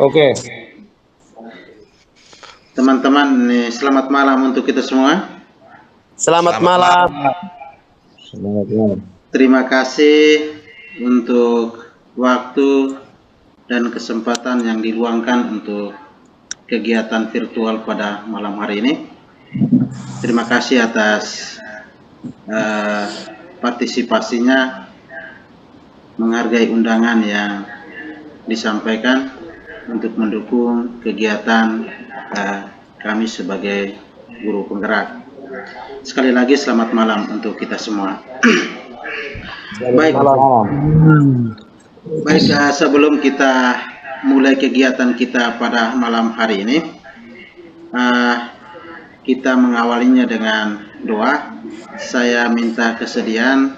Oke. Teman-teman, selamat malam untuk kita semua. Selamat malam. Selamat malam. Terima kasih untuk waktu dan kesempatan yang diluangkan untuk kegiatan virtual pada malam hari ini. Terima kasih atas partisipasinya, menghargai undangan yang disampaikan untuk mendukung kegiatan kami sebagai guru penggerak. Sekali lagi selamat malam untuk kita semua. Baik, sebelum kita mulai kegiatan kita pada malam hari ini, kita mengawalinya dengan doa. Saya minta kesediaan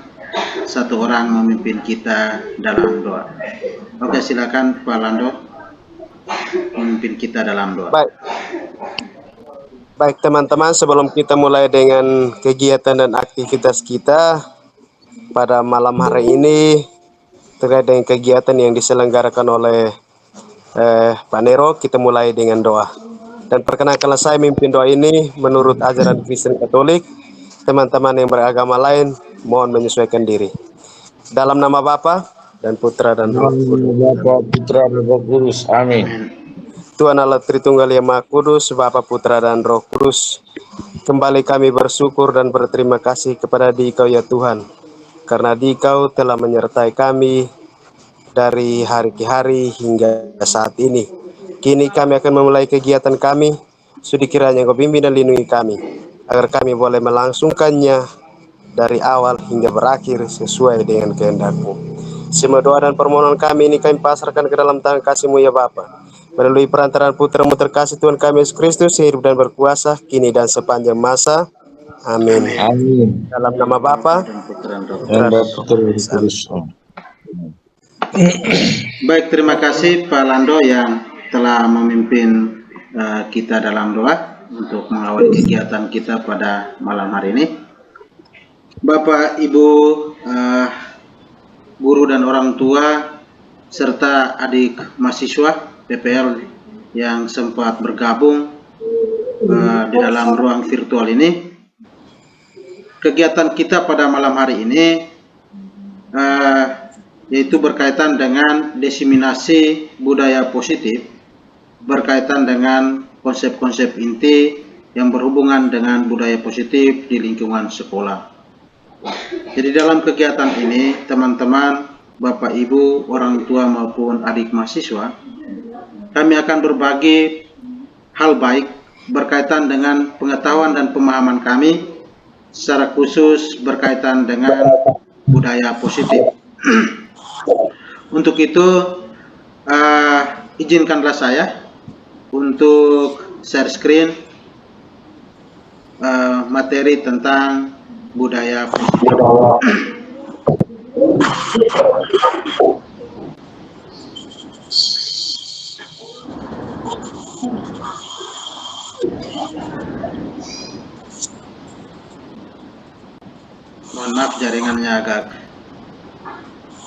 satu orang memimpin kita dalam doa. Oke, silakan Pak Lando memimpin kita dalam doa. Baik teman-teman, sebelum kita mulai dengan kegiatan dan aktivitas kita pada malam hari ini terkait dengan kegiatan yang diselenggarakan oleh Pak Nero, kita mulai dengan doa. Dan perkenankanlah saya memimpin doa ini menurut ajaran Kristen Katolik. Teman-teman yang beragama lain mohon menyesuaikan diri. Dalam nama Bapa dan Putra dan Roh Kudus. Amin. Tuhan Allah Tritunggal yang Maha Kudus, Bapa, Putra, dan Roh Kudus, kembali kami bersyukur dan berterima kasih kepada Dikau ya Tuhan, karena Dikau telah menyertai kami dari hari ke hari hingga saat ini. Kini kami akan memulai kegiatan kami, sudi kiranya Engkau bimbing dan lindungi kami, agar kami boleh melangsungkannya dari awal hingga berakhir sesuai dengan kehendak-Mu. Semua doa dan permohonan kami ini kami pasrahkan ke dalam tangan kasih-Mu ya Bapa, melalui perantaraan Putra-Mu terkasih Tuhan kami Yesus Kristus yang hidup dan berkuasa kini dan sepanjang masa. Amin. Amin. Dalam nama Bapa dan Putra dan Roh Dan Kudus. Kudus. Baik, terima kasih Pak Lando yang telah memimpin kita dalam doa untuk mengawali kegiatan kita pada malam hari ini. Bapak, Ibu, guru dan orang tua, serta adik mahasiswa PPL yang sempat bergabung di dalam ruang virtual ini. Kegiatan kita pada malam hari ini yaitu berkaitan dengan diseminasi budaya positif, berkaitan dengan konsep-konsep inti yang berhubungan dengan budaya positif di lingkungan sekolah. Jadi dalam kegiatan ini, teman-teman, Bapak Ibu, orang tua maupun adik mahasiswa, kami akan berbagi hal baik berkaitan dengan pengetahuan dan pemahaman kami, secara khusus berkaitan dengan budaya positif. Untuk itu, izinkanlah saya untuk share screen materi tentang budaya positif. Mohon maaf, jaringannya agak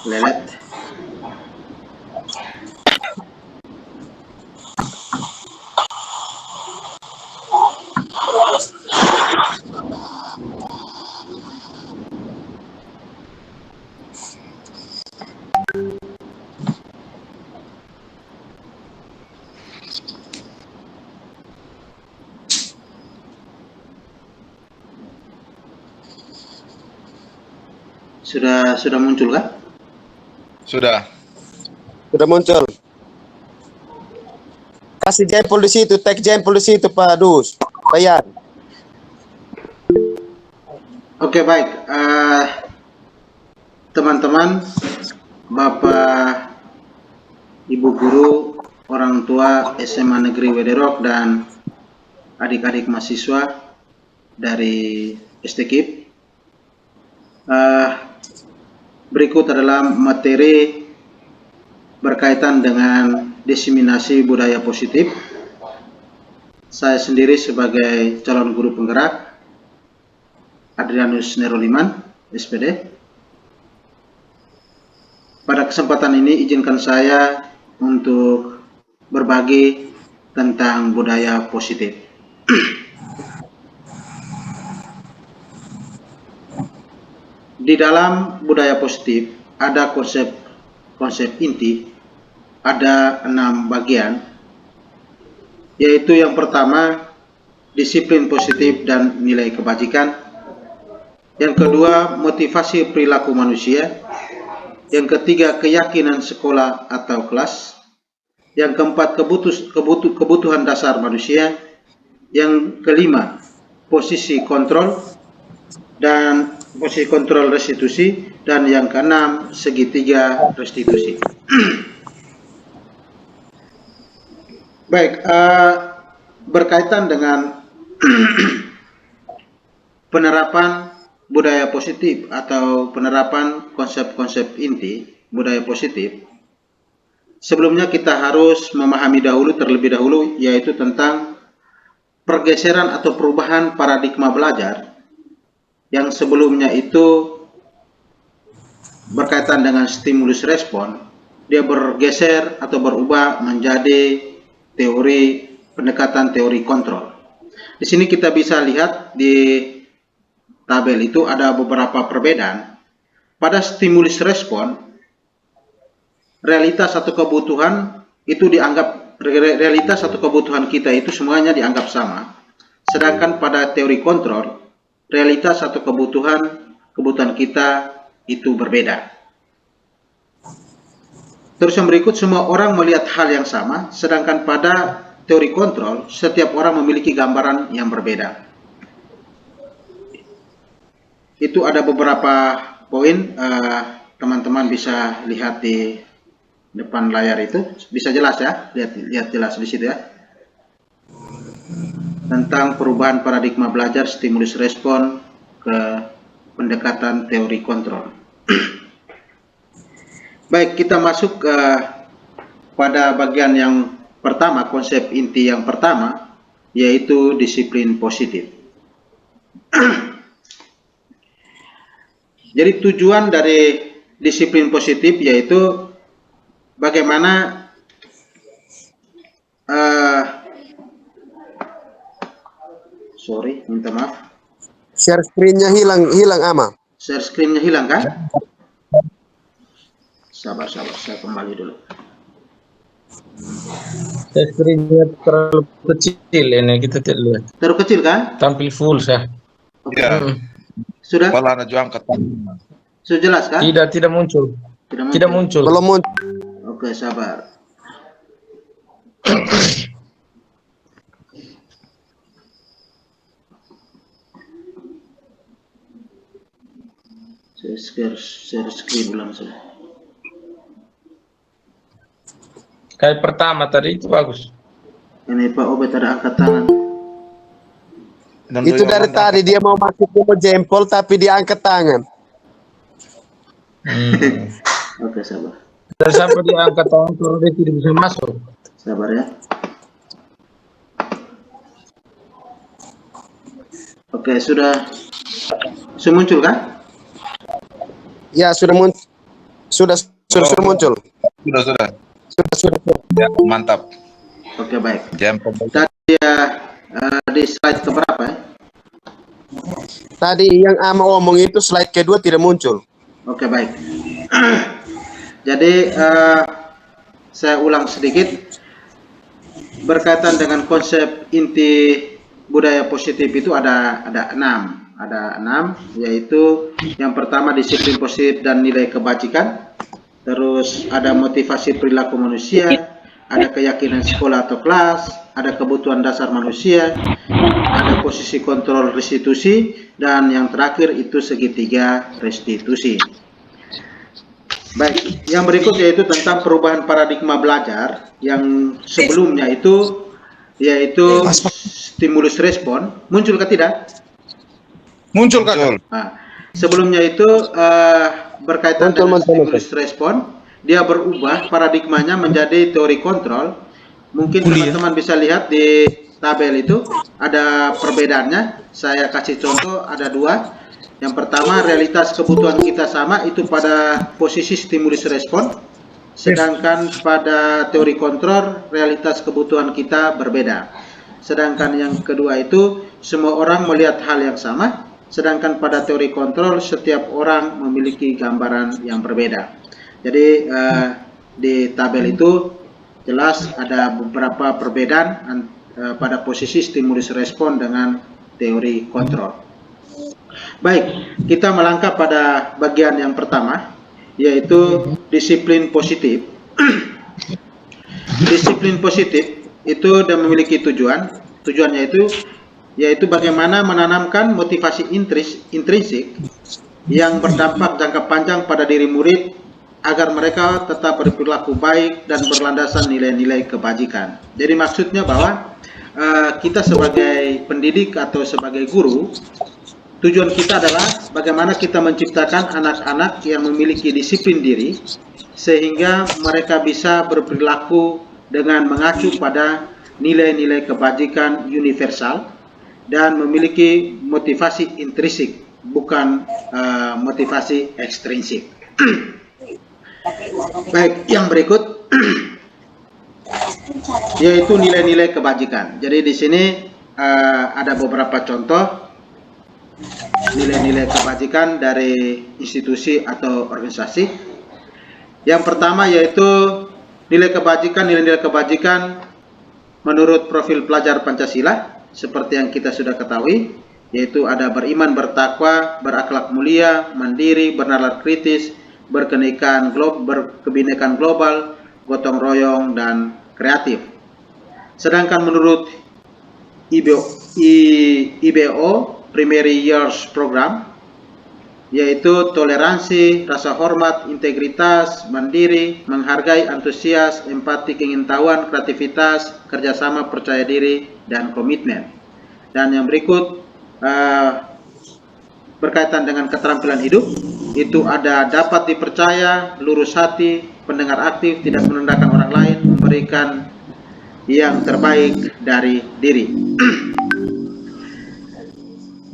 lelet. Sudah muncul kah? Sudah muncul. Kasih jempol di situ, tag jempol di situ Pak Dus, Bayan. Oke, baik, teman-teman, Bapak, Ibu guru, orang tua SMA Negeri Wederok, dan adik-adik mahasiswa dari STKIP. Berikut adalah materi berkaitan dengan diseminasi budaya positif. Saya sendiri sebagai calon guru penggerak, Adrianus Neroliman, SPD. Pada kesempatan ini izinkan saya untuk berbagi tentang budaya positif. Di dalam budaya positif ada konsep inti, ada 6 bagian, yaitu yang pertama disiplin positif dan nilai kebajikan, yang kedua motivasi perilaku manusia, yang ketiga keyakinan sekolah atau kelas, yang keempat kebutuhan dasar manusia, yang kelima posisi kontrol restitusi, dan yang keenam segitiga restitusi. Baik, berkaitan dengan penerapan budaya positif atau penerapan konsep-konsep inti budaya positif, sebelumnya kita harus memahami terlebih dahulu, yaitu tentang pergeseran atau perubahan paradigma belajar yang sebelumnya itu berkaitan dengan stimulus respon. Dia bergeser atau berubah menjadi pendekatan teori kontrol. Di sini kita bisa lihat di tabel itu ada beberapa perbedaan. Pada stimulus respon, realitas atau kebutuhan itu dianggap, realitas atau kebutuhan kita itu semuanya dianggap sama. Sedangkan pada teori kontrol, realitas atau kebutuhan kita itu berbeda. Terus yang berikut, semua orang melihat hal yang sama, sedangkan pada teori kontrol setiap orang memiliki gambaran yang berbeda. Itu ada beberapa poin, teman-teman bisa lihat di depan layar itu, bisa jelas ya, lihat jelas di situ ya, tentang perubahan paradigma belajar stimulus respon ke pendekatan teori kontrol. Baik, kita masuk pada bagian yang pertama, konsep inti yang pertama, yaitu disiplin positif. Jadi tujuan dari disiplin positif yaitu bagaimana minta maaf. Share screen-nya hilang Ama. Share screen-nya hilang kan? Sabar, saya kembali dulu. Share screen-nya terlalu kecil ini, kita tidak lihat. Terlalu kecil kan? Tampil full saya. Ya. Sudah? Malah ada angkat. Sudah jelas kan? Tidak muncul. Tidak muncul. Belum muncul. Oke, sabar. Share screen ulang sudah. Kayak pertama tadi itu bagus. Ini Pak Obet ada angkat tangan. Itu dari tadi dia mau masuk ke jempol tapi dia angkat tangan. Oke, sabar. Dan sampai dia angkat tangan kalau dia tidak bisa masuk. Sabar ya. Oke, sudah muncul kan? Ya, sudah muncul. Sudah muncul. Sudah. Sudah. Ya, mantap. Oke, baik. Jempol. Tadi ya di slide keberapa ya? Tadi yang Ama omong itu slide kedua tidak muncul. Oke, baik. Jadi saya ulang sedikit berkaitan dengan konsep inti budaya positif itu ada enam, yaitu yang pertama disiplin positif dan nilai kebajikan, terus ada motivasi perilaku manusia, ada keyakinan sekolah atau kelas, ada kebutuhan dasar manusia, ada posisi kontrol restitusi, dan yang terakhir itu segitiga restitusi. Baik, yang berikut yaitu tentang perubahan paradigma belajar yang sebelumnya itu yaitu stimulus respon. Muncul ke tidak? Muncul kan? Nah, sebelumnya itu berkaitan dengan stimulus respon, dia berubah paradigmanya menjadi teori kontrol. Mungkin teman-teman bisa lihat di tabel itu ada perbedaannya. Saya kasih contoh, ada dua. Yang pertama, realitas kebutuhan kita sama itu pada posisi stimulus respon. Sedangkan pada teori kontrol, realitas kebutuhan kita berbeda. Sedangkan yang kedua itu, semua orang melihat hal yang sama. Sedangkan pada teori kontrol, setiap orang memiliki gambaran yang berbeda. Jadi di tabel itu jelas ada beberapa perbedaan pada posisi stimulus respon dengan teori kontrol. Baik, kita melangkah pada bagian yang pertama, yaitu disiplin positif. Disiplin positif itu dan memiliki tujuan. Tujuannya itu yaitu bagaimana menanamkan motivasi intrinsik yang berdampak jangka panjang pada diri murid agar mereka tetap berperilaku baik dan berlandasan nilai-nilai kebajikan. Jadi maksudnya bahwa kita sebagai pendidik atau sebagai guru, tujuan kita adalah bagaimana kita menciptakan anak-anak yang memiliki disiplin diri sehingga mereka bisa berperilaku dengan mengacu pada nilai-nilai kebajikan universal dan memiliki motivasi intrinsik, bukan motivasi ekstrinsik. Baik, yang berikut yaitu nilai-nilai kebajikan. Jadi di sini ada beberapa contoh nilai-nilai kebajikan dari institusi atau organisasi. Yang pertama yaitu nilai-nilai kebajikan menurut profil pelajar Pancasila. Seperti yang kita sudah ketahui, yaitu ada beriman, bertakwa, berakhlak mulia, mandiri, bernalar kritis, berkebinekaan global, gotong royong, dan kreatif. Sedangkan menurut IBO Primary Years Program, yaitu toleransi, rasa hormat, integritas, mandiri, menghargai, antusias, empati, keingintahuan, kreativitas, kerjasama, percaya diri, dan komitmen. Dan yang berikut berkaitan dengan keterampilan hidup, itu ada dapat dipercaya, lurus hati, pendengar aktif, tidak merendahkan orang lain, memberikan yang terbaik dari diri.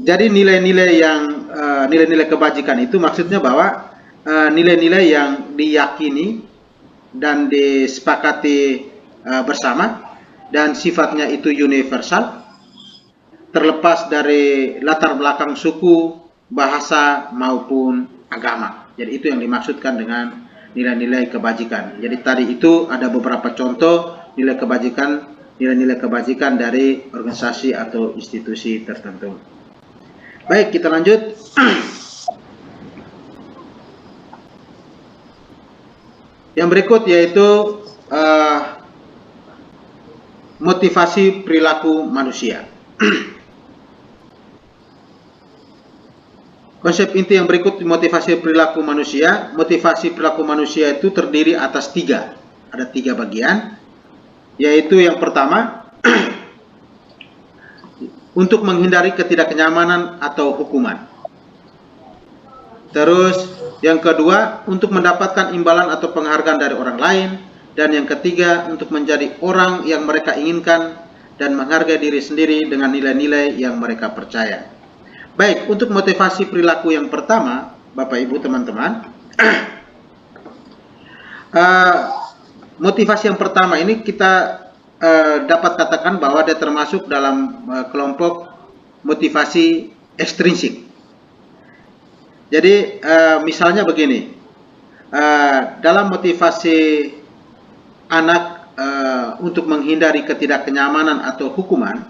Jadi nilai-nilai kebajikan itu maksudnya bahwa nilai-nilai yang diyakini dan disepakati bersama dan sifatnya itu universal, terlepas dari latar belakang suku, bahasa maupun agama. Jadi itu yang dimaksudkan dengan nilai-nilai kebajikan. Jadi tadi itu ada beberapa contoh nilai-nilai kebajikan dari organisasi atau institusi tertentu. Baik, kita lanjut. Yang berikut yaitu motivasi perilaku manusia. Konsep inti yang berikut motivasi perilaku manusia. Motivasi perilaku manusia itu terdiri atas tiga. Ada tiga bagian. Yaitu yang pertama, untuk menghindari ketidaknyamanan atau hukuman. Terus yang kedua, untuk mendapatkan imbalan atau penghargaan dari orang lain. Dan yang ketiga, untuk menjadi orang yang mereka inginkan dan menghargai diri sendiri dengan nilai-nilai yang mereka percaya. Baik, untuk motivasi perilaku yang pertama, Bapak Ibu teman-teman, motivasi yang pertama ini kita dapat katakan bahwa dia termasuk dalam kelompok motivasi ekstrinsik. Jadi misalnya begini, dalam motivasi anak untuk menghindari ketidaknyamanan atau hukuman,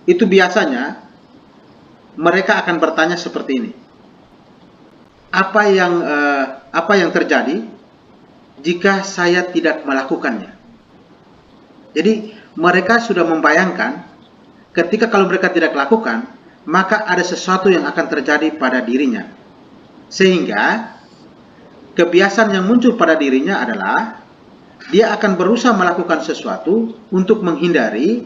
itu biasanya mereka akan bertanya seperti ini: apa yang terjadi jika saya tidak melakukannya? Jadi mereka sudah membayangkan ketika kalau mereka tidak lakukan, maka ada sesuatu yang akan terjadi pada dirinya. Sehingga kebiasaan yang muncul pada dirinya adalah dia akan berusaha melakukan sesuatu untuk menghindari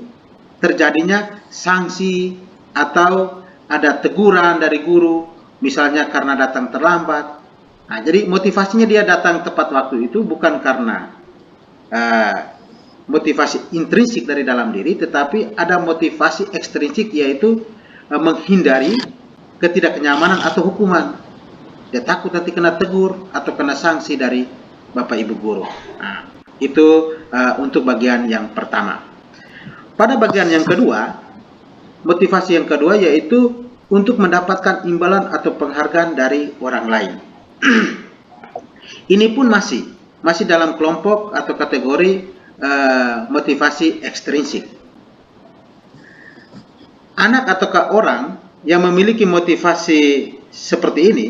terjadinya sanksi atau ada teguran dari guru, misalnya karena datang terlambat. Nah, jadi motivasinya dia datang tepat waktu itu bukan karena motivasi intrinsik dari dalam diri, tetapi ada motivasi ekstrinsik, yaitu menghindari ketidaknyamanan atau hukuman. Dia takut nanti kena tegur atau kena sanksi dari Bapak Ibu guru. Nah, itu untuk bagian yang pertama. Pada bagian yang kedua, motivasi yang kedua yaitu untuk mendapatkan imbalan atau penghargaan dari orang lain. Ini pun masih dalam kelompok atau kategori motivasi ekstrinsik. Anak ataukah orang yang memiliki motivasi seperti ini,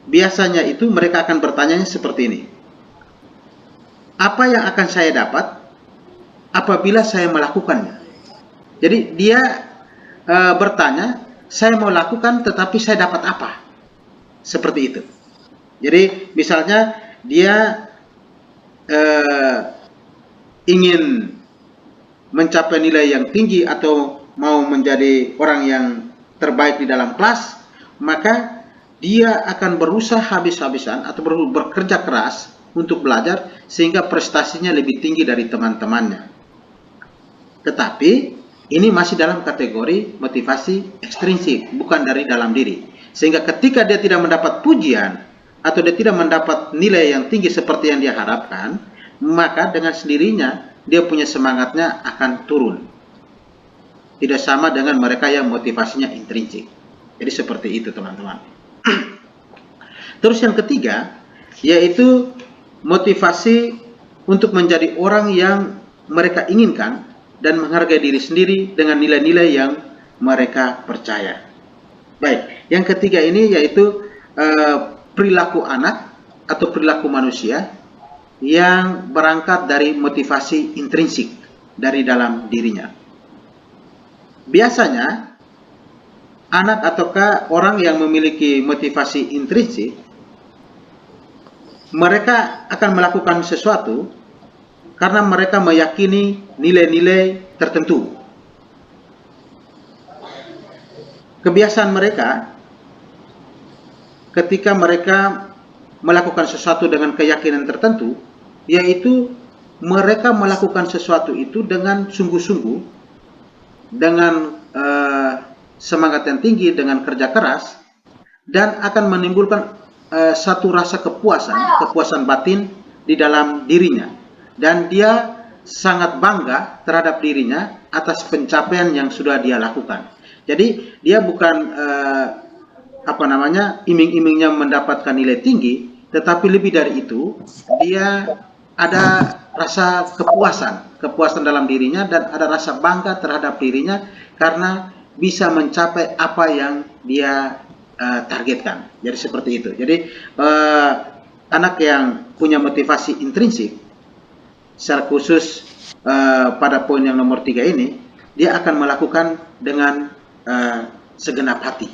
biasanya itu mereka akan bertanya seperti ini. Apa yang akan saya dapat apabila saya melakukannya? Jadi dia bertanya, saya mau lakukan tetapi saya dapat apa? Seperti itu. Jadi misalnya dia ingin mencapai nilai yang tinggi atau mau menjadi orang yang terbaik di dalam kelas, maka dia akan berusaha habis-habisan atau bekerja keras untuk belajar sehingga prestasinya lebih tinggi dari teman-temannya. Tetapi ini masih dalam kategori motivasi ekstrinsik, bukan dari dalam diri. Sehingga ketika dia tidak mendapat pujian atau dia tidak mendapat nilai yang tinggi seperti yang dia harapkan, maka dengan sendirinya dia punya semangatnya akan turun. Tidak sama dengan mereka yang motivasinya intrinsik. Jadi seperti itu teman-teman. Terus yang ketiga, yaitu motivasi untuk menjadi orang yang mereka inginkan dan menghargai diri sendiri dengan nilai-nilai yang mereka percaya. Baik, yang ketiga ini yaitu perilaku anak atau perilaku manusia yang berangkat dari motivasi intrinsik dari dalam dirinya. Biasanya anak ataukah orang yang memiliki motivasi intrinsik, mereka akan melakukan sesuatu karena mereka meyakini nilai-nilai tertentu. Kebiasaan mereka ketika mereka melakukan sesuatu dengan keyakinan tertentu, yaitu mereka melakukan sesuatu itu dengan sungguh-sungguh, dengan semangat yang tinggi, dengan kerja keras, dan akan menimbulkan satu rasa kepuasan batin di dalam dirinya, dan dia sangat bangga terhadap dirinya atas pencapaian yang sudah dia lakukan. Jadi dia bukan iming-imingnya mendapatkan nilai tinggi, tetapi lebih dari itu dia ada rasa kepuasan dalam dirinya dan ada rasa bangga terhadap dirinya karena bisa mencapai apa yang dia targetkan. Jadi seperti itu. Jadi anak yang punya motivasi intrinsik, secara khusus pada poin yang nomor 3 ini, dia akan melakukan dengan segenap hati,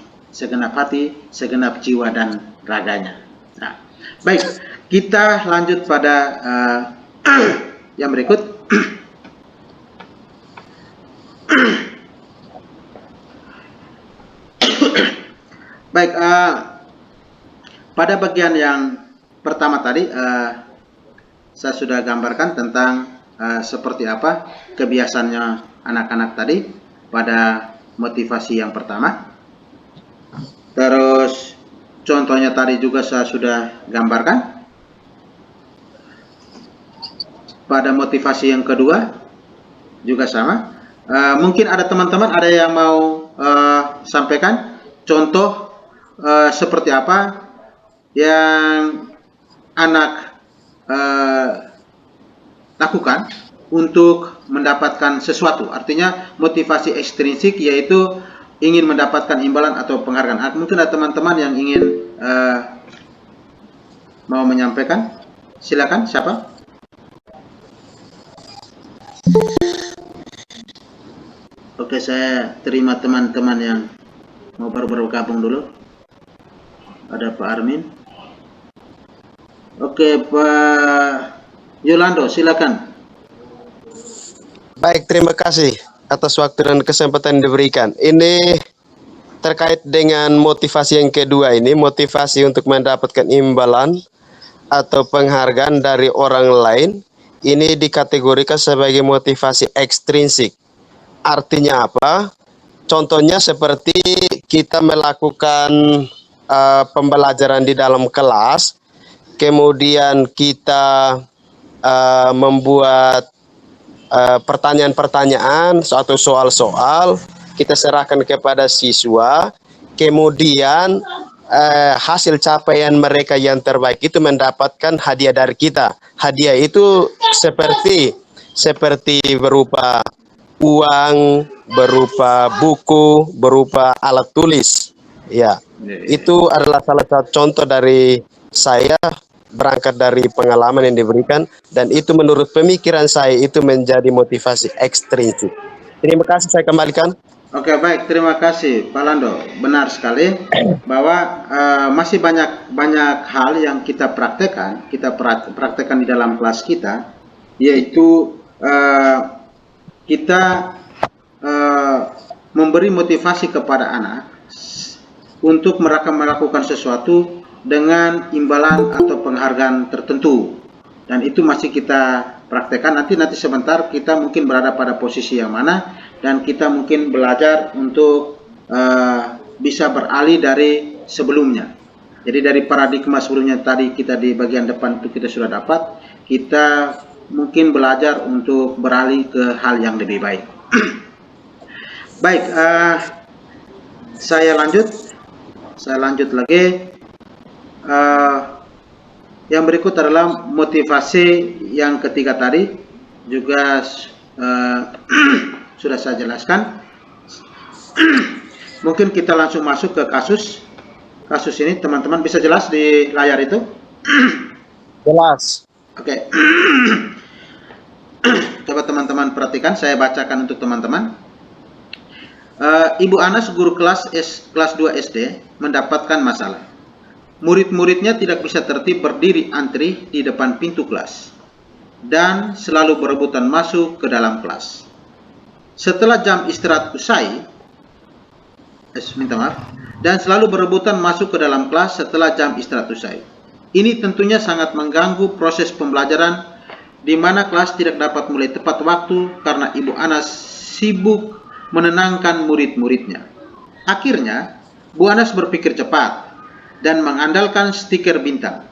segenap jiwa dan raganya. Nah, baik, kita lanjut pada yang berikut. Baik, pada bagian yang pertama tadi saya sudah gambarkan tentang seperti apa kebiasaannya anak-anak tadi pada motivasi yang pertama. Terus contohnya tadi juga saya sudah gambarkan. Pada motivasi yang kedua juga sama. Mungkin ada teman-teman ada yang mau sampaikan contoh seperti apa yang anak lakukan untuk mendapatkan sesuatu. Artinya motivasi ekstrinsik yaitu ingin mendapatkan imbalan atau penghargaan. Mungkin ada teman-teman yang ingin mau menyampaikan. Silakan, siapa? Oke, saya terima teman-teman yang mau baru-baru gabung dulu. Ada Pak Armin. Oke, Pak Yolando, silakan. Baik, terima kasih atas waktu dan kesempatan yang diberikan. Ini terkait dengan motivasi yang kedua ini, motivasi untuk mendapatkan imbalan atau penghargaan dari orang lain, ini dikategorikan sebagai motivasi ekstrinsik. Artinya apa? Contohnya seperti kita melakukan pembelajaran di dalam kelas, kemudian kita membuat pertanyaan-pertanyaan atau soal-soal, kita serahkan kepada siswa, kemudian hasil capaian mereka yang terbaik itu mendapatkan hadiah dari kita. Hadiah itu seperti berupa uang, berupa buku, berupa alat tulis. Ya, itu adalah salah satu contoh dari saya berangkat dari pengalaman yang diberikan, dan itu menurut pemikiran saya itu menjadi motivasi ekstrinsik. Terima kasih, saya kembalikan. Oke, baik, terima kasih Pak Lando. Benar sekali bahwa masih banyak hal yang kita praktekkan di dalam kelas kita, yaitu kita memberi motivasi kepada anak untuk mereka melakukan sesuatu dengan imbalan atau penghargaan tertentu, dan itu masih kita praktekkan. Nanti sebentar kita mungkin berada pada posisi yang mana, dan kita mungkin belajar untuk bisa beralih dari sebelumnya. Jadi dari paradigma sebelumnya tadi kita di bagian depan itu kita sudah dapat, kita mungkin belajar untuk beralih ke hal yang lebih baik. Baik, saya lanjut lagi. Yang berikut adalah motivasi yang ketiga tadi, juga sudah saya jelaskan. Mungkin kita langsung masuk ke kasus ini. Teman-teman bisa jelas di layar itu? Jelas. Oke. Coba teman-teman perhatikan, saya bacakan untuk teman-teman. Ibu Anas, guru kelas 2 SD, mendapatkan masalah. Murid-muridnya tidak bisa tertib berdiri antri di depan pintu kelas dan selalu berebutan masuk ke dalam kelas. Setelah jam istirahat usai, dan selalu berebutan masuk ke dalam kelas setelah jam istirahat usai. Ini tentunya sangat mengganggu proses pembelajaran, di mana kelas tidak dapat mulai tepat waktu karena Ibu Anas sibuk menenangkan murid-muridnya. Akhirnya, Bu Anas berpikir cepat dan mengandalkan stiker bintang.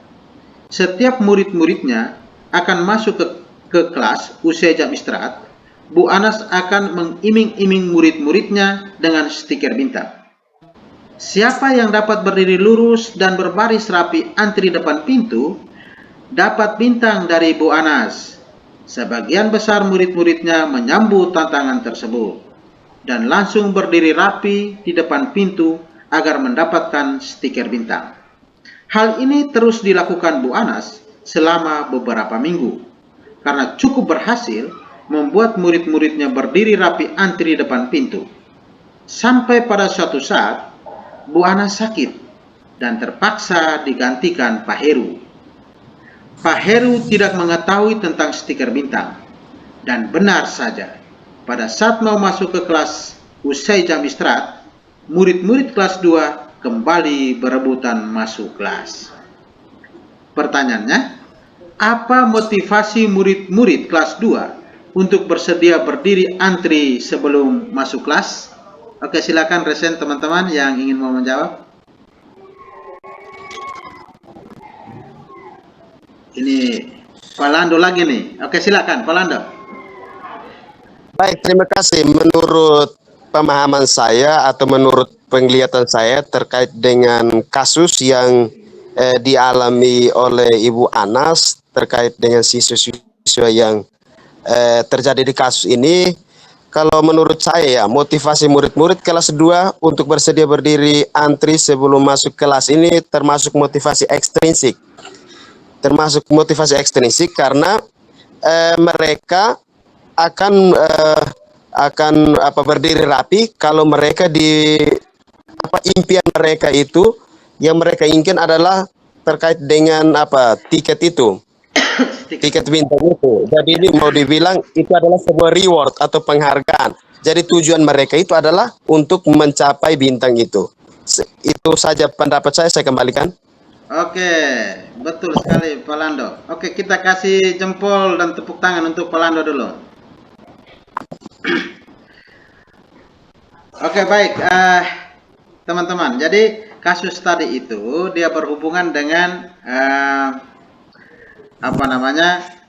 Setiap murid-muridnya akan masuk ke kelas usai jam istirahat, Bu Anas akan mengiming-iming murid-muridnya dengan stiker bintang. Siapa yang dapat berdiri lurus dan berbaris rapi antri depan pintu, dapat bintang dari Bu Anas. Sebagian besar murid-muridnya menyambut tantangan tersebut dan langsung berdiri rapi di depan pintu agar mendapatkan stiker bintang. Hal ini terus dilakukan Bu Anas selama beberapa minggu, karena cukup berhasil membuat murid-muridnya berdiri rapi antri depan pintu. Sampai pada suatu saat, Bu Anas sakit dan terpaksa digantikan Pak Heru. Pak Heru tidak mengetahui tentang stiker bintang, dan benar saja, pada saat mau masuk ke kelas usai jam istirahat, murid-murid kelas 2 kembali berebutan masuk kelas. Pertanyaannya, apa motivasi murid-murid kelas 2 untuk bersedia berdiri antri sebelum masuk kelas? Oke, silakan resen teman-teman yang ingin mau menjawab. Ini Pak Lando lagi nih. Oke, silakan Pak Lando. Baik, terima kasih. Menurut pemahaman saya atau menurut penglihatan saya terkait dengan kasus yang dialami oleh Ibu Anas terkait dengan siswa-siswa yang terjadi di kasus ini, kalau menurut saya ya, motivasi murid-murid kelas 2 untuk bersedia berdiri antri sebelum masuk kelas ini termasuk motivasi ekstrinsik. Karena mereka akan berdiri rapi kalau mereka impian mereka itu yang mereka inginkan adalah terkait dengan tiket itu, tiket bintang itu. Jadi ini mau dibilang itu adalah sebuah reward atau penghargaan. Jadi tujuan mereka itu adalah untuk mencapai bintang itu. Itu saja pendapat saya kembalikan. Oke, betul sekali Pak Lando. Oke, kita kasih jempol dan tepuk tangan untuk Pak Lando dulu. Oke, baik teman-teman. Jadi kasus tadi itu dia berhubungan dengan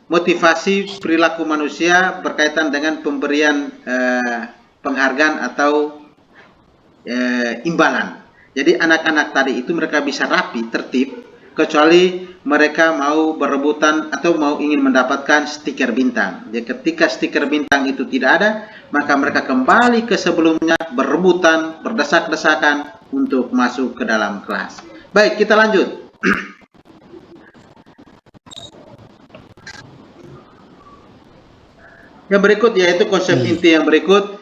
motivasi perilaku manusia berkaitan dengan pemberian penghargaan atau imbalan. Jadi anak-anak tadi itu mereka bisa rapi, tertib, kecuali mereka mau berebutan atau mau ingin mendapatkan stiker bintang. Jadi ketika stiker bintang itu tidak ada, maka mereka kembali ke sebelumnya, berebutan, berdesak-desakan untuk masuk ke dalam kelas. Baik, kita lanjut. Yang berikut yaitu konsep inti yang berikut,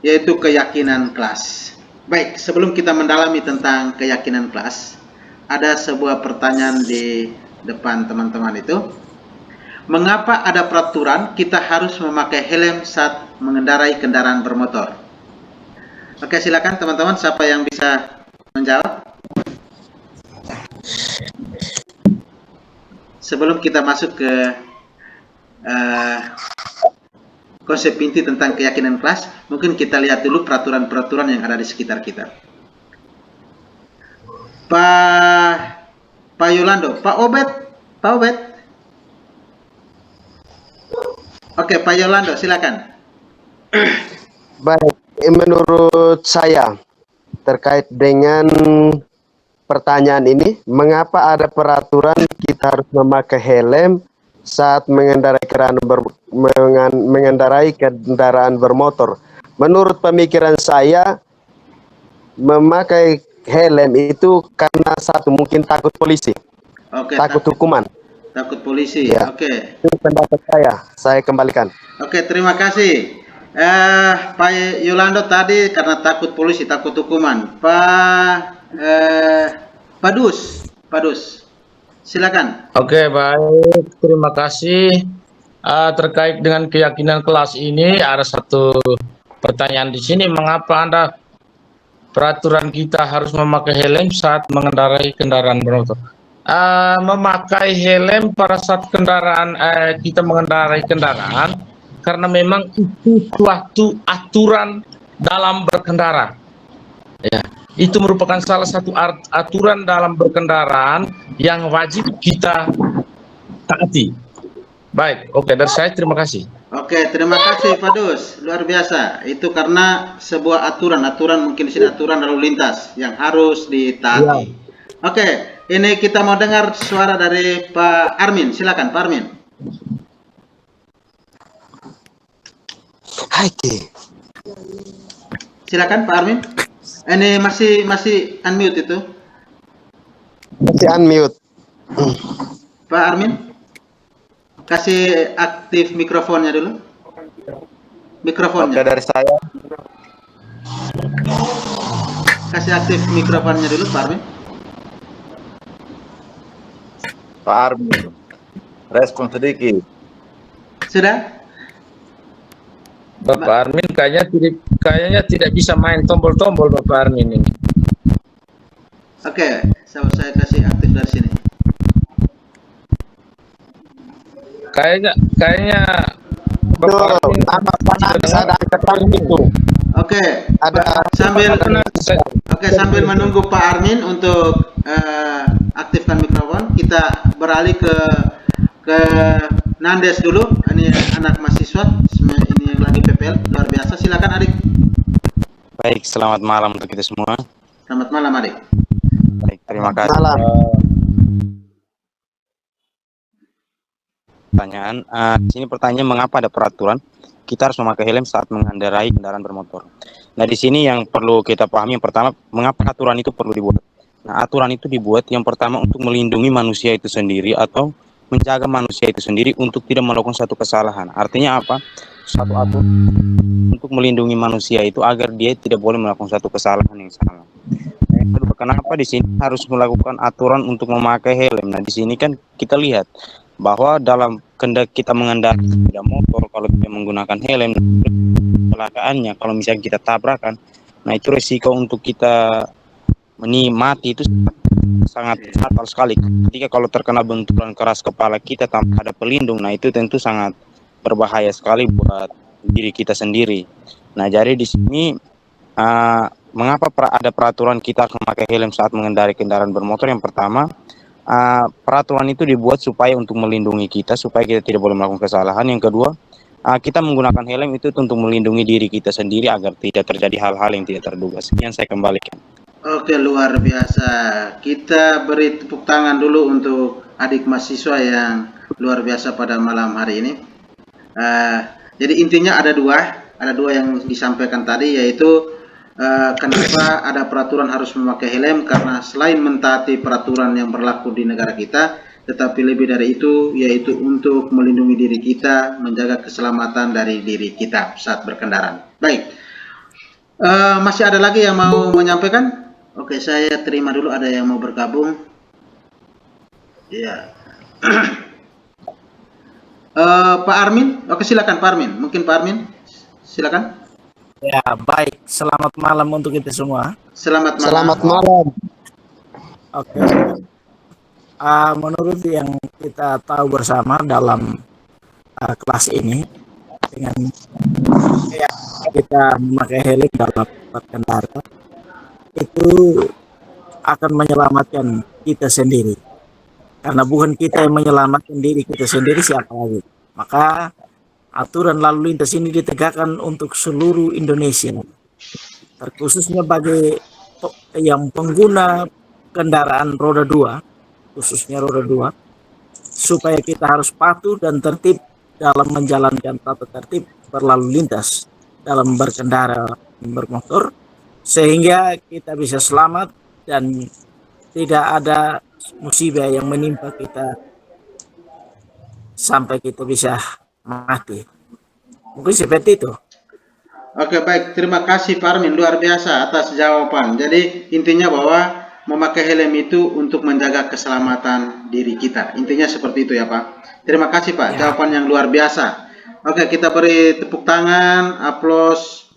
yaitu keyakinan kelas. Baik, sebelum kita mendalami tentang keyakinan kelas, ada sebuah pertanyaan di depan teman-teman itu. Mengapa ada peraturan kita harus memakai helm saat mengendarai kendaraan bermotor? Oke, silakan teman-teman, siapa yang bisa menjawab? Sebelum kita masuk ke konsep inti tentang keyakinan kelas, mungkin kita lihat dulu peraturan-peraturan yang ada di sekitar kita. Pak Yolando, Pak Obed. Oke, Pak Yolando, silakan. Baik, menurut saya terkait dengan pertanyaan ini, mengapa ada peraturan kita harus memakai helm saat mengendarai kendaraan bermotor? Menurut pemikiran saya, memakai helm itu karena satu, mungkin takut polisi, Oke, takut hukuman. takut polisi. Ya. Oke. Itu pendapat saya kembalikan. Oke, terima kasih. Pak Yolando tadi karena takut polisi, takut hukuman. Pak Dus, silakan. Oke, baik. Terima kasih. Terkait dengan keyakinan kelas ini, ada satu pertanyaan di sini. Mengapa peraturan kita harus memakai helm saat mengendarai kendaraan bermotor? Memakai helm pada saat kita mengendarai kendaraan karena memang itu suatu aturan dalam berkendara. Ya, itu merupakan salah satu aturan dalam berkendaraan yang wajib kita taati. Baik, oke, dari saya terima kasih. Oke, terima kasih Pak Dus, luar biasa. Itu karena sebuah aturan mungkin di sini aturan lalu lintas yang harus ditaati. Oke, ini kita mau dengar suara dari Pak Armin. Silakan Pak Armin. Hai. Silakan Pak Armin. Ini masih unmute itu. Masih unmute. Pak Armin, kasih aktif mikrofonnya dulu. Mikrofonnya. Oke, dari saya. Kasih aktif mikrofonnya dulu Pak Armin. Pak Armin, respon sedikit. Sudah? Bapak Armin kayaknya tidak bisa main tombol-tombol Bapak Armin ini. Oke, saya kasih aktif dari sini. Kayaknya Bapak Armin Ada angkatan itu. Oke, Ada sambil menunggu Pak Armin untuk aktifkan mikrofon, kita beralih ke Nandes dulu. Ini anak mahasiswa, ini yang lagi PPL, luar biasa. Silakan Adik. Baik, selamat malam untuk kita semua. Selamat malam Adik. Baik, terima kasih. malam. Pertanyaan, di sini pertanyaan mengapa ada peraturan kita harus memakai helm saat mengendarai kendaraan bermotor. Nah, di sini yang perlu kita pahami yang pertama, mengapa aturan itu perlu dibuat. Nah, aturan itu dibuat yang pertama untuk melindungi manusia itu sendiri atau menjaga manusia itu sendiri untuk tidak melakukan satu kesalahan. Artinya apa? Satu aturan untuk melindungi manusia itu agar dia tidak boleh melakukan satu kesalahan yang sama. Yang kedua, kenapa di sini harus melakukan aturan untuk memakai helm? Nah, di sini kan kita lihat bahwa dalam kita mengendarai sepeda motor, kalau tidak menggunakan helm, kecelakaannya kalau misalnya kita tabrakan, nah itu resiko untuk kita mati itu sangat fatal sekali. Ketika kalau terkena benturan keras kepala kita tanpa ada pelindung, nah itu tentu sangat berbahaya sekali buat diri kita sendiri. Nah, jadi di sini mengapa ada peraturan kita harus memakai helm saat mengendarai kendaraan bermotor? Yang pertama, peraturan itu dibuat supaya untuk melindungi kita, supaya kita tidak boleh melakukan kesalahan. Yang kedua, kita menggunakan helm itu untuk melindungi diri kita sendiri agar tidak terjadi hal-hal yang tidak terduga. Sekian, saya kembalikan. Oke, luar biasa. Kita beri tepuk tangan dulu untuk adik mahasiswa yang luar biasa pada malam hari ini. Jadi intinya ada dua yang disampaikan tadi, yaitu kenapa ada peraturan harus memakai helm, karena selain mentaati peraturan yang berlaku di negara kita, tetapi lebih dari itu yaitu untuk melindungi diri kita, menjaga keselamatan dari diri kita saat berkendara. Baik, masih ada lagi yang mau menyampaikan? Oke, saya terima dulu, ada yang mau bergabung. Ya. Pak Armin, oke silakan Pak Armin. Mungkin Pak Armin, silakan. Ya, baik. Selamat malam untuk kita semua. Selamat malam. Selamat malam. Oke. Menurut yang kita tahu bersama dalam kelas ini, dengan kita memakai helm dalam berkendara, itu akan menyelamatkan kita sendiri. Karena bukan kita yang menyelamatkan diri kita sendiri, siapa lagi? Maka aturan lalu lintas ini ditegakkan untuk seluruh Indonesia, terkhususnya bagi yang pengguna kendaraan roda 2, khususnya roda 2, supaya kita harus patuh dan tertib dalam menjalankan tata tertib berlalu lintas dalam berkendara bermotor, sehingga kita bisa selamat dan tidak ada musibah yang menimpa kita sampai kita bisa mati. Mungkin seperti itu. Oke, baik. Terima kasih Pak Armin, luar biasa atas jawaban. Jadi intinya bahwa memakai helm itu untuk menjaga keselamatan diri kita. Intinya seperti itu ya Pak. Terima kasih Pak, jawaban yang luar biasa. Oke, kita beri tepuk tangan, aplaus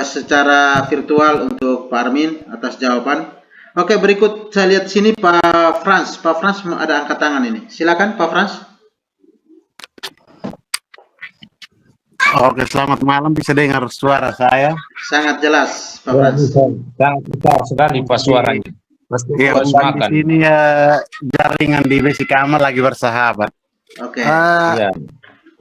secara virtual untuk Pak Armin atas jawaban. Oke, berikut saya lihat sini Pak Frans. Pak Frans ada angkat tangan ini. Silakan Pak Frans. Oke, selamat malam. Bisa dengar suara saya? Sangat jelas Pak Frans. Sangat besar sekali Pak suaranya. Ya, di sini jaringan di basic kamar lagi bersahabat. Oke.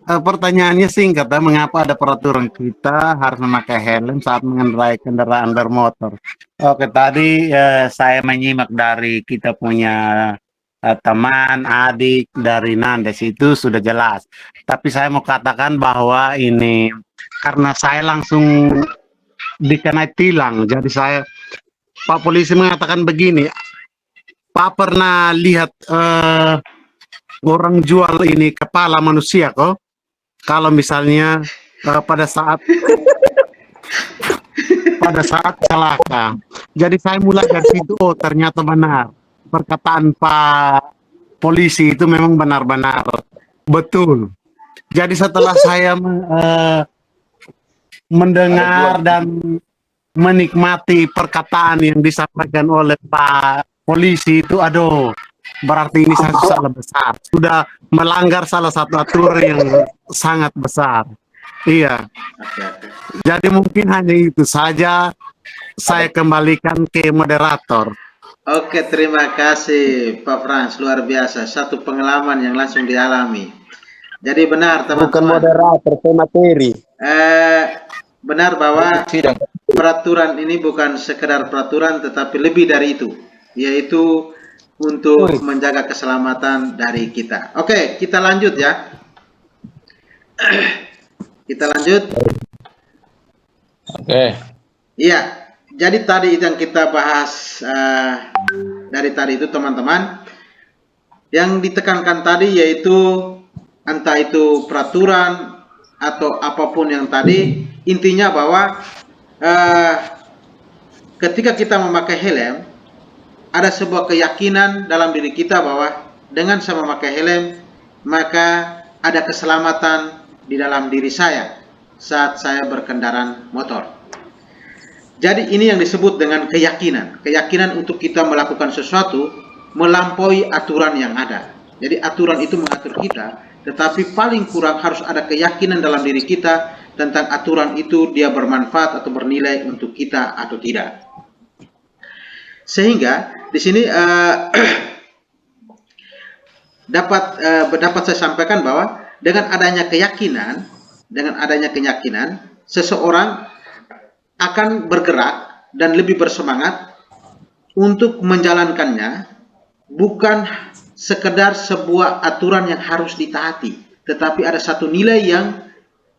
Pertanyaannya singkat, mengapa ada peraturan kita harus memakai helm saat mengendarai kendaraan bermotor? Oke, tadi saya menyimak dari kita punya teman, adik dari Nandes, itu sudah jelas. Tapi saya mau katakan bahwa ini karena saya langsung dikenai tilang, jadi saya, Pak polisi mengatakan begini, Pak pernah lihat orang jual ini kepala manusia kok? Kalau misalnya pada saat celaka, jadi saya mulai dari situ, oh ternyata benar perkataan Pak polisi itu memang benar-benar betul. Jadi setelah saya mendengar dan menikmati perkataan yang disampaikan oleh Pak polisi itu, aduh, berarti ini satu salah besar, sudah melanggar salah satu aturan yang sangat besar. Iya. Jadi mungkin hanya itu saja, saya kembalikan ke moderator. Oke, terima kasih Pak Frans, luar biasa, satu pengalaman yang langsung dialami. Jadi benar teman-teman. Bukan moderator, materi. Benar bahwa peraturan ini bukan sekedar peraturan, tetapi lebih dari itu, yaitu untuk menjaga keselamatan dari kita. Oke, kita lanjut ya. Kita lanjut. Oke. Iya, jadi tadi yang kita bahas dari tadi itu teman-teman, yang ditekankan tadi yaitu entah itu peraturan atau apapun yang tadi, intinya bahwa ketika kita memakai helm, ada sebuah keyakinan dalam diri kita bahwa dengan saya memakai helm, maka ada keselamatan di dalam diri saya saat saya berkendaraan motor. Jadi ini yang disebut dengan keyakinan. Keyakinan untuk kita melakukan sesuatu melampaui aturan yang ada. Jadi aturan itu mengatur kita, tetapi paling kurang harus ada keyakinan dalam diri kita tentang aturan itu dia bermanfaat atau bernilai untuk kita atau tidak. Sehingga di sini dapat saya sampaikan bahwa dengan adanya keyakinan, seseorang akan bergerak dan lebih bersemangat untuk menjalankannya, bukan sekedar sebuah aturan yang harus ditaati, tetapi ada satu nilai yang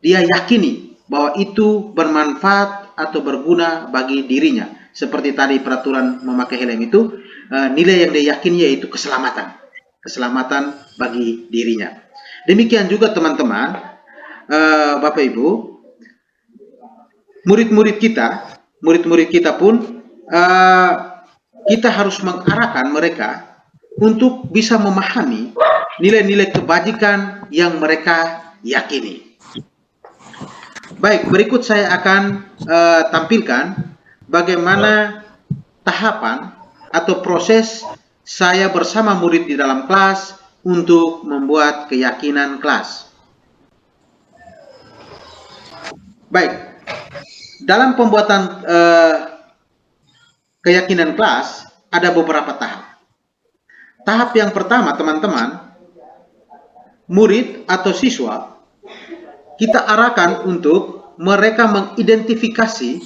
dia yakini bahwa itu bermanfaat atau berguna bagi dirinya. Seperti tadi peraturan memakai helm itu, nilai yang dia yakini yaitu keselamatan bagi dirinya. Demikian juga teman-teman, Bapak Ibu, murid-murid kita pun kita harus mengarahkan mereka untuk bisa memahami nilai-nilai kebajikan yang mereka yakini. Baik, berikut saya akan tampilkan bagaimana tahapan atau proses saya bersama murid di dalam kelas untuk membuat keyakinan kelas. Baik, dalam pembuatan keyakinan kelas ada beberapa tahap. Tahap yang pertama, teman-teman, murid atau siswa, kita arahkan untuk mereka mengidentifikasi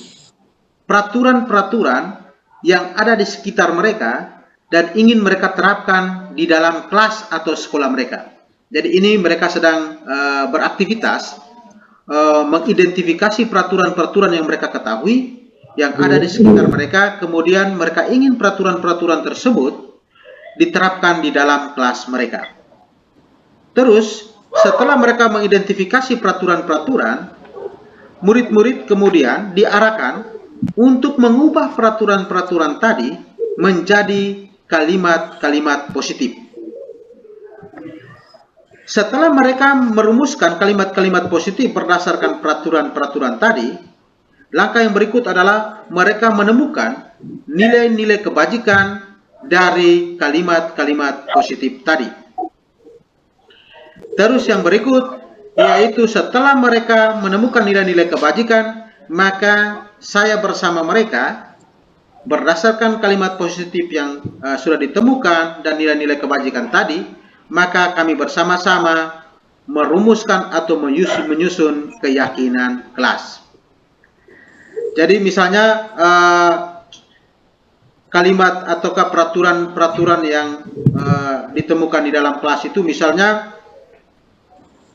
peraturan-peraturan yang ada di sekitar mereka dan ingin mereka terapkan di dalam kelas atau sekolah mereka. Jadi ini mereka sedang beraktivitas mengidentifikasi peraturan-peraturan yang mereka ketahui yang ada di sekitar mereka, kemudian mereka ingin peraturan-peraturan tersebut diterapkan di dalam kelas mereka. Terus, setelah mereka mengidentifikasi peraturan-peraturan, murid-murid kemudian diarahkan untuk mengubah peraturan-peraturan tadi menjadi kalimat-kalimat positif. Setelah mereka merumuskan kalimat-kalimat positif berdasarkan peraturan-peraturan tadi, langkah yang berikut adalah mereka menemukan nilai-nilai kebajikan dari kalimat-kalimat positif tadi. Terus yang berikut, yaitu setelah mereka menemukan nilai-nilai kebajikan, maka saya bersama mereka berdasarkan kalimat positif yang sudah ditemukan dan nilai-nilai kebajikan tadi, maka kami bersama-sama merumuskan atau menyusun keyakinan kelas. Jadi misalnya kalimat ataukah peraturan-peraturan yang ditemukan di dalam kelas itu, misalnya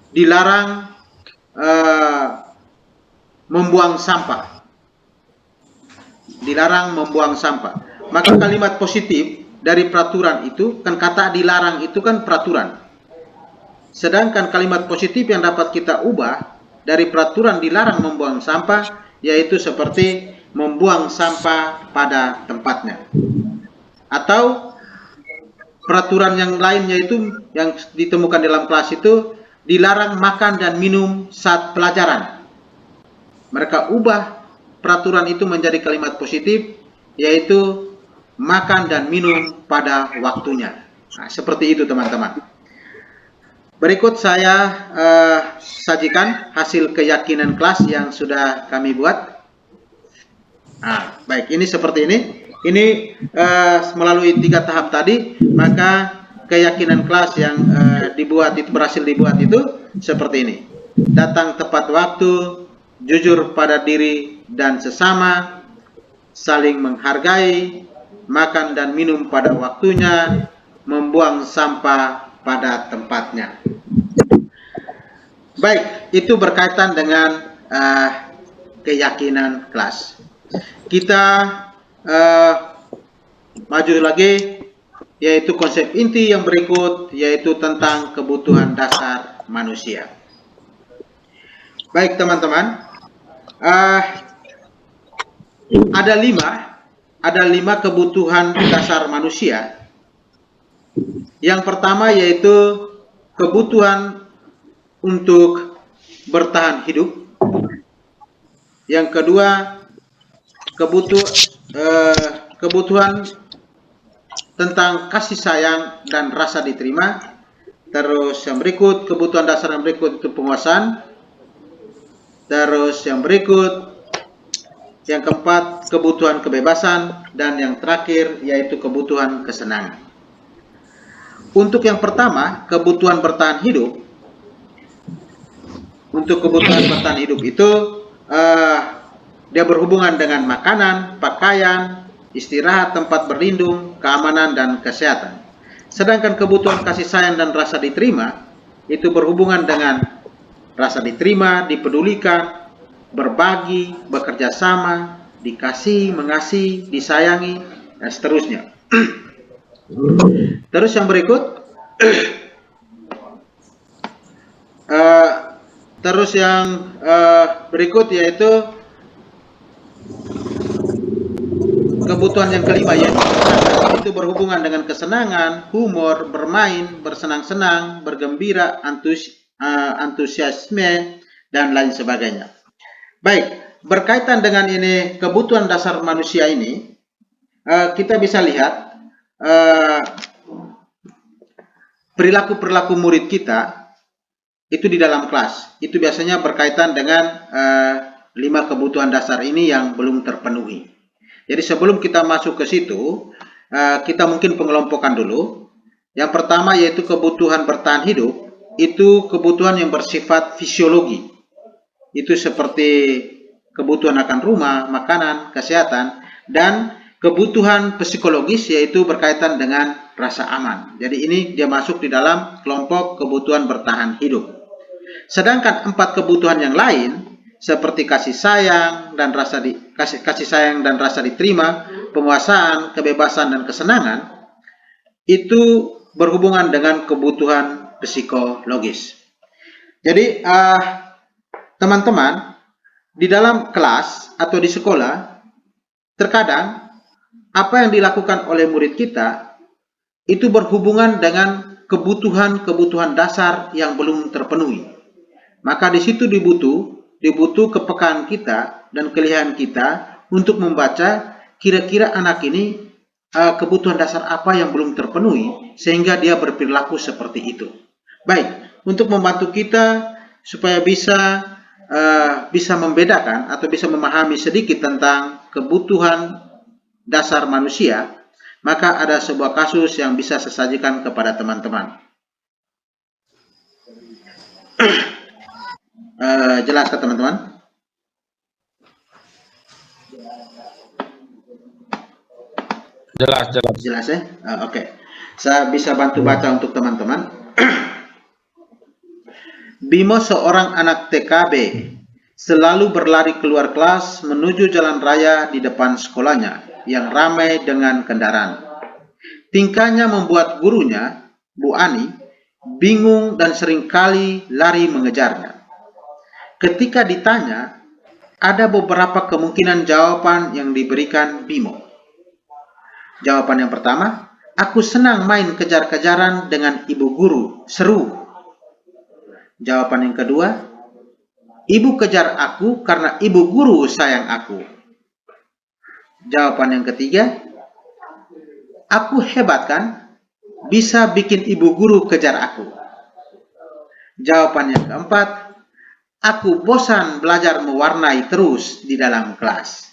dilarang membuang sampah. Dilarang membuang sampah. Maka kalimat positif dari peraturan itu, kan kata dilarang itu kan peraturan. Sedangkan kalimat positif yang dapat kita ubah dari peraturan dilarang membuang sampah, yaitu seperti membuang sampah pada tempatnya. Atau peraturan yang lain, yaitu yang ditemukan dalam kelas itu, dilarang makan dan minum saat pelajaran. Mereka ubah peraturan itu menjadi kalimat positif, yaitu makan dan minum pada waktunya. Nah, seperti itu teman-teman. Berikut saya sajikan hasil keyakinan kelas yang sudah kami buat. Nah, baik, ini seperti ini. Ini melalui 3 tahap tadi, maka keyakinan kelas yang berhasil dibuat itu seperti ini. Datang tepat waktu, jujur pada diri dan sesama, saling menghargai, makan dan minum pada waktunya, membuang sampah pada tempatnya. Baik, itu berkaitan dengan keyakinan kelas. Kita maju lagi, yaitu konsep inti yang berikut, yaitu tentang kebutuhan dasar manusia. Baik teman-teman, ada lima kebutuhan dasar manusia. Yang pertama yaitu kebutuhan untuk bertahan hidup. Yang kedua, kebutuhan tentang kasih sayang dan rasa diterima. Terus yang berikut, kebutuhan dasar yang berikut itu penguasaan. Terus yang berikut, yang keempat, kebutuhan kebebasan. Dan yang terakhir yaitu kebutuhan kesenangan. Untuk yang pertama, kebutuhan bertahan hidup. Untuk kebutuhan bertahan hidup itu dia berhubungan dengan makanan, pakaian, istirahat, tempat berlindung, keamanan, dan kesehatan. Sedangkan kebutuhan kasih sayang dan rasa diterima itu berhubungan dengan rasa diterima, dipedulikan, berbagi, bekerja sama, dikasih, mengasihi, disayangi, dan seterusnya. Terus yang berikut, yaitu kebutuhan yang kelima, yaitu itu berhubungan dengan kesenangan, humor, bermain, bersenang-senang, bergembira, antusiasme, dan lain sebagainya. Baik, berkaitan dengan ini kebutuhan dasar manusia ini, kita bisa lihat perilaku-perilaku murid kita itu di dalam kelas. Itu biasanya berkaitan dengan 5 kebutuhan dasar ini yang belum terpenuhi. Jadi sebelum kita masuk ke situ, kita mungkin pengelompokan dulu. Yang pertama yaitu kebutuhan bertahan hidup, itu kebutuhan yang bersifat fisiologi. Itu seperti kebutuhan akan rumah, makanan, kesehatan, dan kebutuhan psikologis yaitu berkaitan dengan rasa aman. Jadi ini dia masuk di dalam kelompok kebutuhan bertahan hidup. Sedangkan 4 kebutuhan yang lain seperti kasih sayang dan rasa diterima, penguasaan, kebebasan, dan kesenangan itu berhubungan dengan kebutuhan psikologis. Jadi teman-teman, di dalam kelas atau di sekolah, terkadang apa yang dilakukan oleh murid kita itu berhubungan dengan kebutuhan-kebutuhan dasar yang belum terpenuhi. Maka di situ dibutuh kepekaan kita dan kelihayan kita untuk membaca kira-kira anak ini kebutuhan dasar apa yang belum terpenuhi sehingga dia berperilaku seperti itu. Baik, untuk membantu kita supaya bisa membedakan atau bisa memahami sedikit tentang kebutuhan dasar manusia, maka ada sebuah kasus yang bisa saya sajikan kepada teman-teman. Jelas ke teman-teman? Jelas. Jelas ya? Oke. Saya bisa bantu baca untuk teman-teman. Bimo, seorang anak TKB, selalu berlari keluar kelas menuju jalan raya di depan sekolahnya yang ramai dengan kendaraan. Tingkahnya membuat gurunya, Bu Ani, bingung dan seringkali lari mengejarnya. Ketika ditanya, ada beberapa kemungkinan jawaban yang diberikan Bimo. Jawaban yang pertama, aku senang main kejar-kejaran dengan ibu guru, seru. Jawaban yang kedua, ibu kejar aku karena ibu guru sayang aku. Jawaban yang ketiga, aku hebat kan, bisa bikin ibu guru kejar aku. Jawaban yang keempat, aku bosan belajar mewarnai terus di dalam kelas.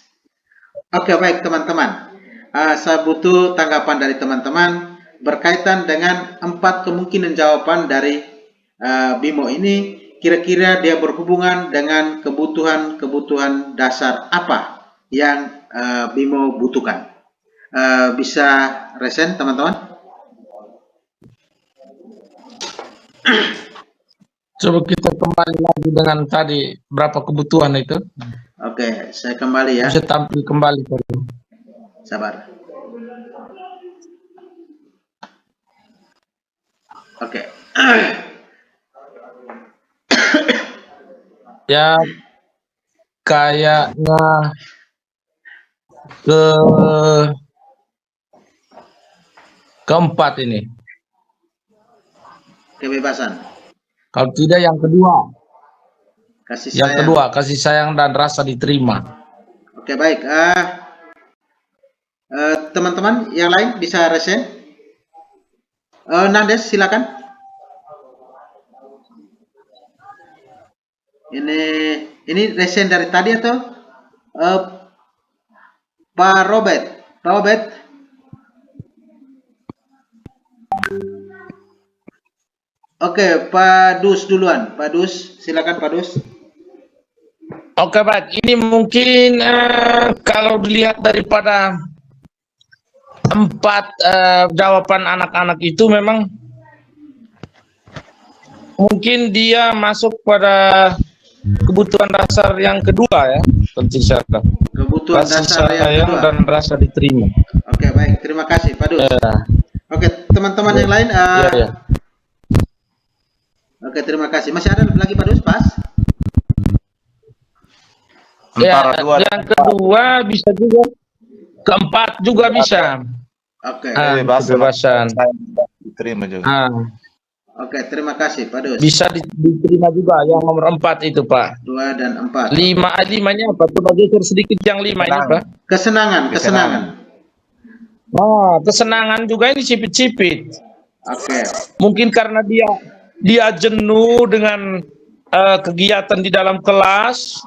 Oke, baik teman-teman. Saya butuh tanggapan dari teman-teman berkaitan dengan 4 kemungkinan jawaban dari Bimo ini. Kira-kira dia berhubungan dengan kebutuhan dasar apa yang Bimo butuhkan. Bisa resen teman-teman? Coba kita kembali lagi dengan tadi berapa kebutuhan itu. Oke, saya kembali ya. Bisa tampil kembali tadi. Sabar. Oke. Ya, kayaknya keempat ini. Kebebasan. Kalau tidak yang kedua. Kasih Yang sayang. kedua, kasih sayang dan rasa diterima. Oke, baik. Teman-teman yang lain bisa resen? Nandes, silakan. Ini resen dari tadi atau Pak Robert? Oke, Pak Dus duluan. Pak Dus, silakan Pak Dus. Oke, baik. Ini mungkin kalau dilihat daripada 4 jawaban anak-anak itu memang mungkin dia masuk pada kebutuhan dasar yang kedua ya, penting syarat. Kebutuhan Kasih dasar yang sayang kedua. dan rasa diterima. Oke, baik. Terima kasih Pak Dus. Ya, Oke, teman-teman yang lain. ya. Oke, terima kasih. Masih ada lagi Pak Dus, pas? Ya, Antara dua yang kedua bisa juga, keempat juga bisa. Oke. Kebebasan. diterima juga. Oke, terima kasih Pak Dus. Bisa diterima juga yang nomor 4 itu, Pak. 2 dan 4. 5-nya apa? Coba geser sedikit yang 5 ini, Pak. Kesenangan. Kesenangan juga ini cipit-cipit. Oke. Mungkin karena dia jenuh dengan kegiatan di dalam kelas,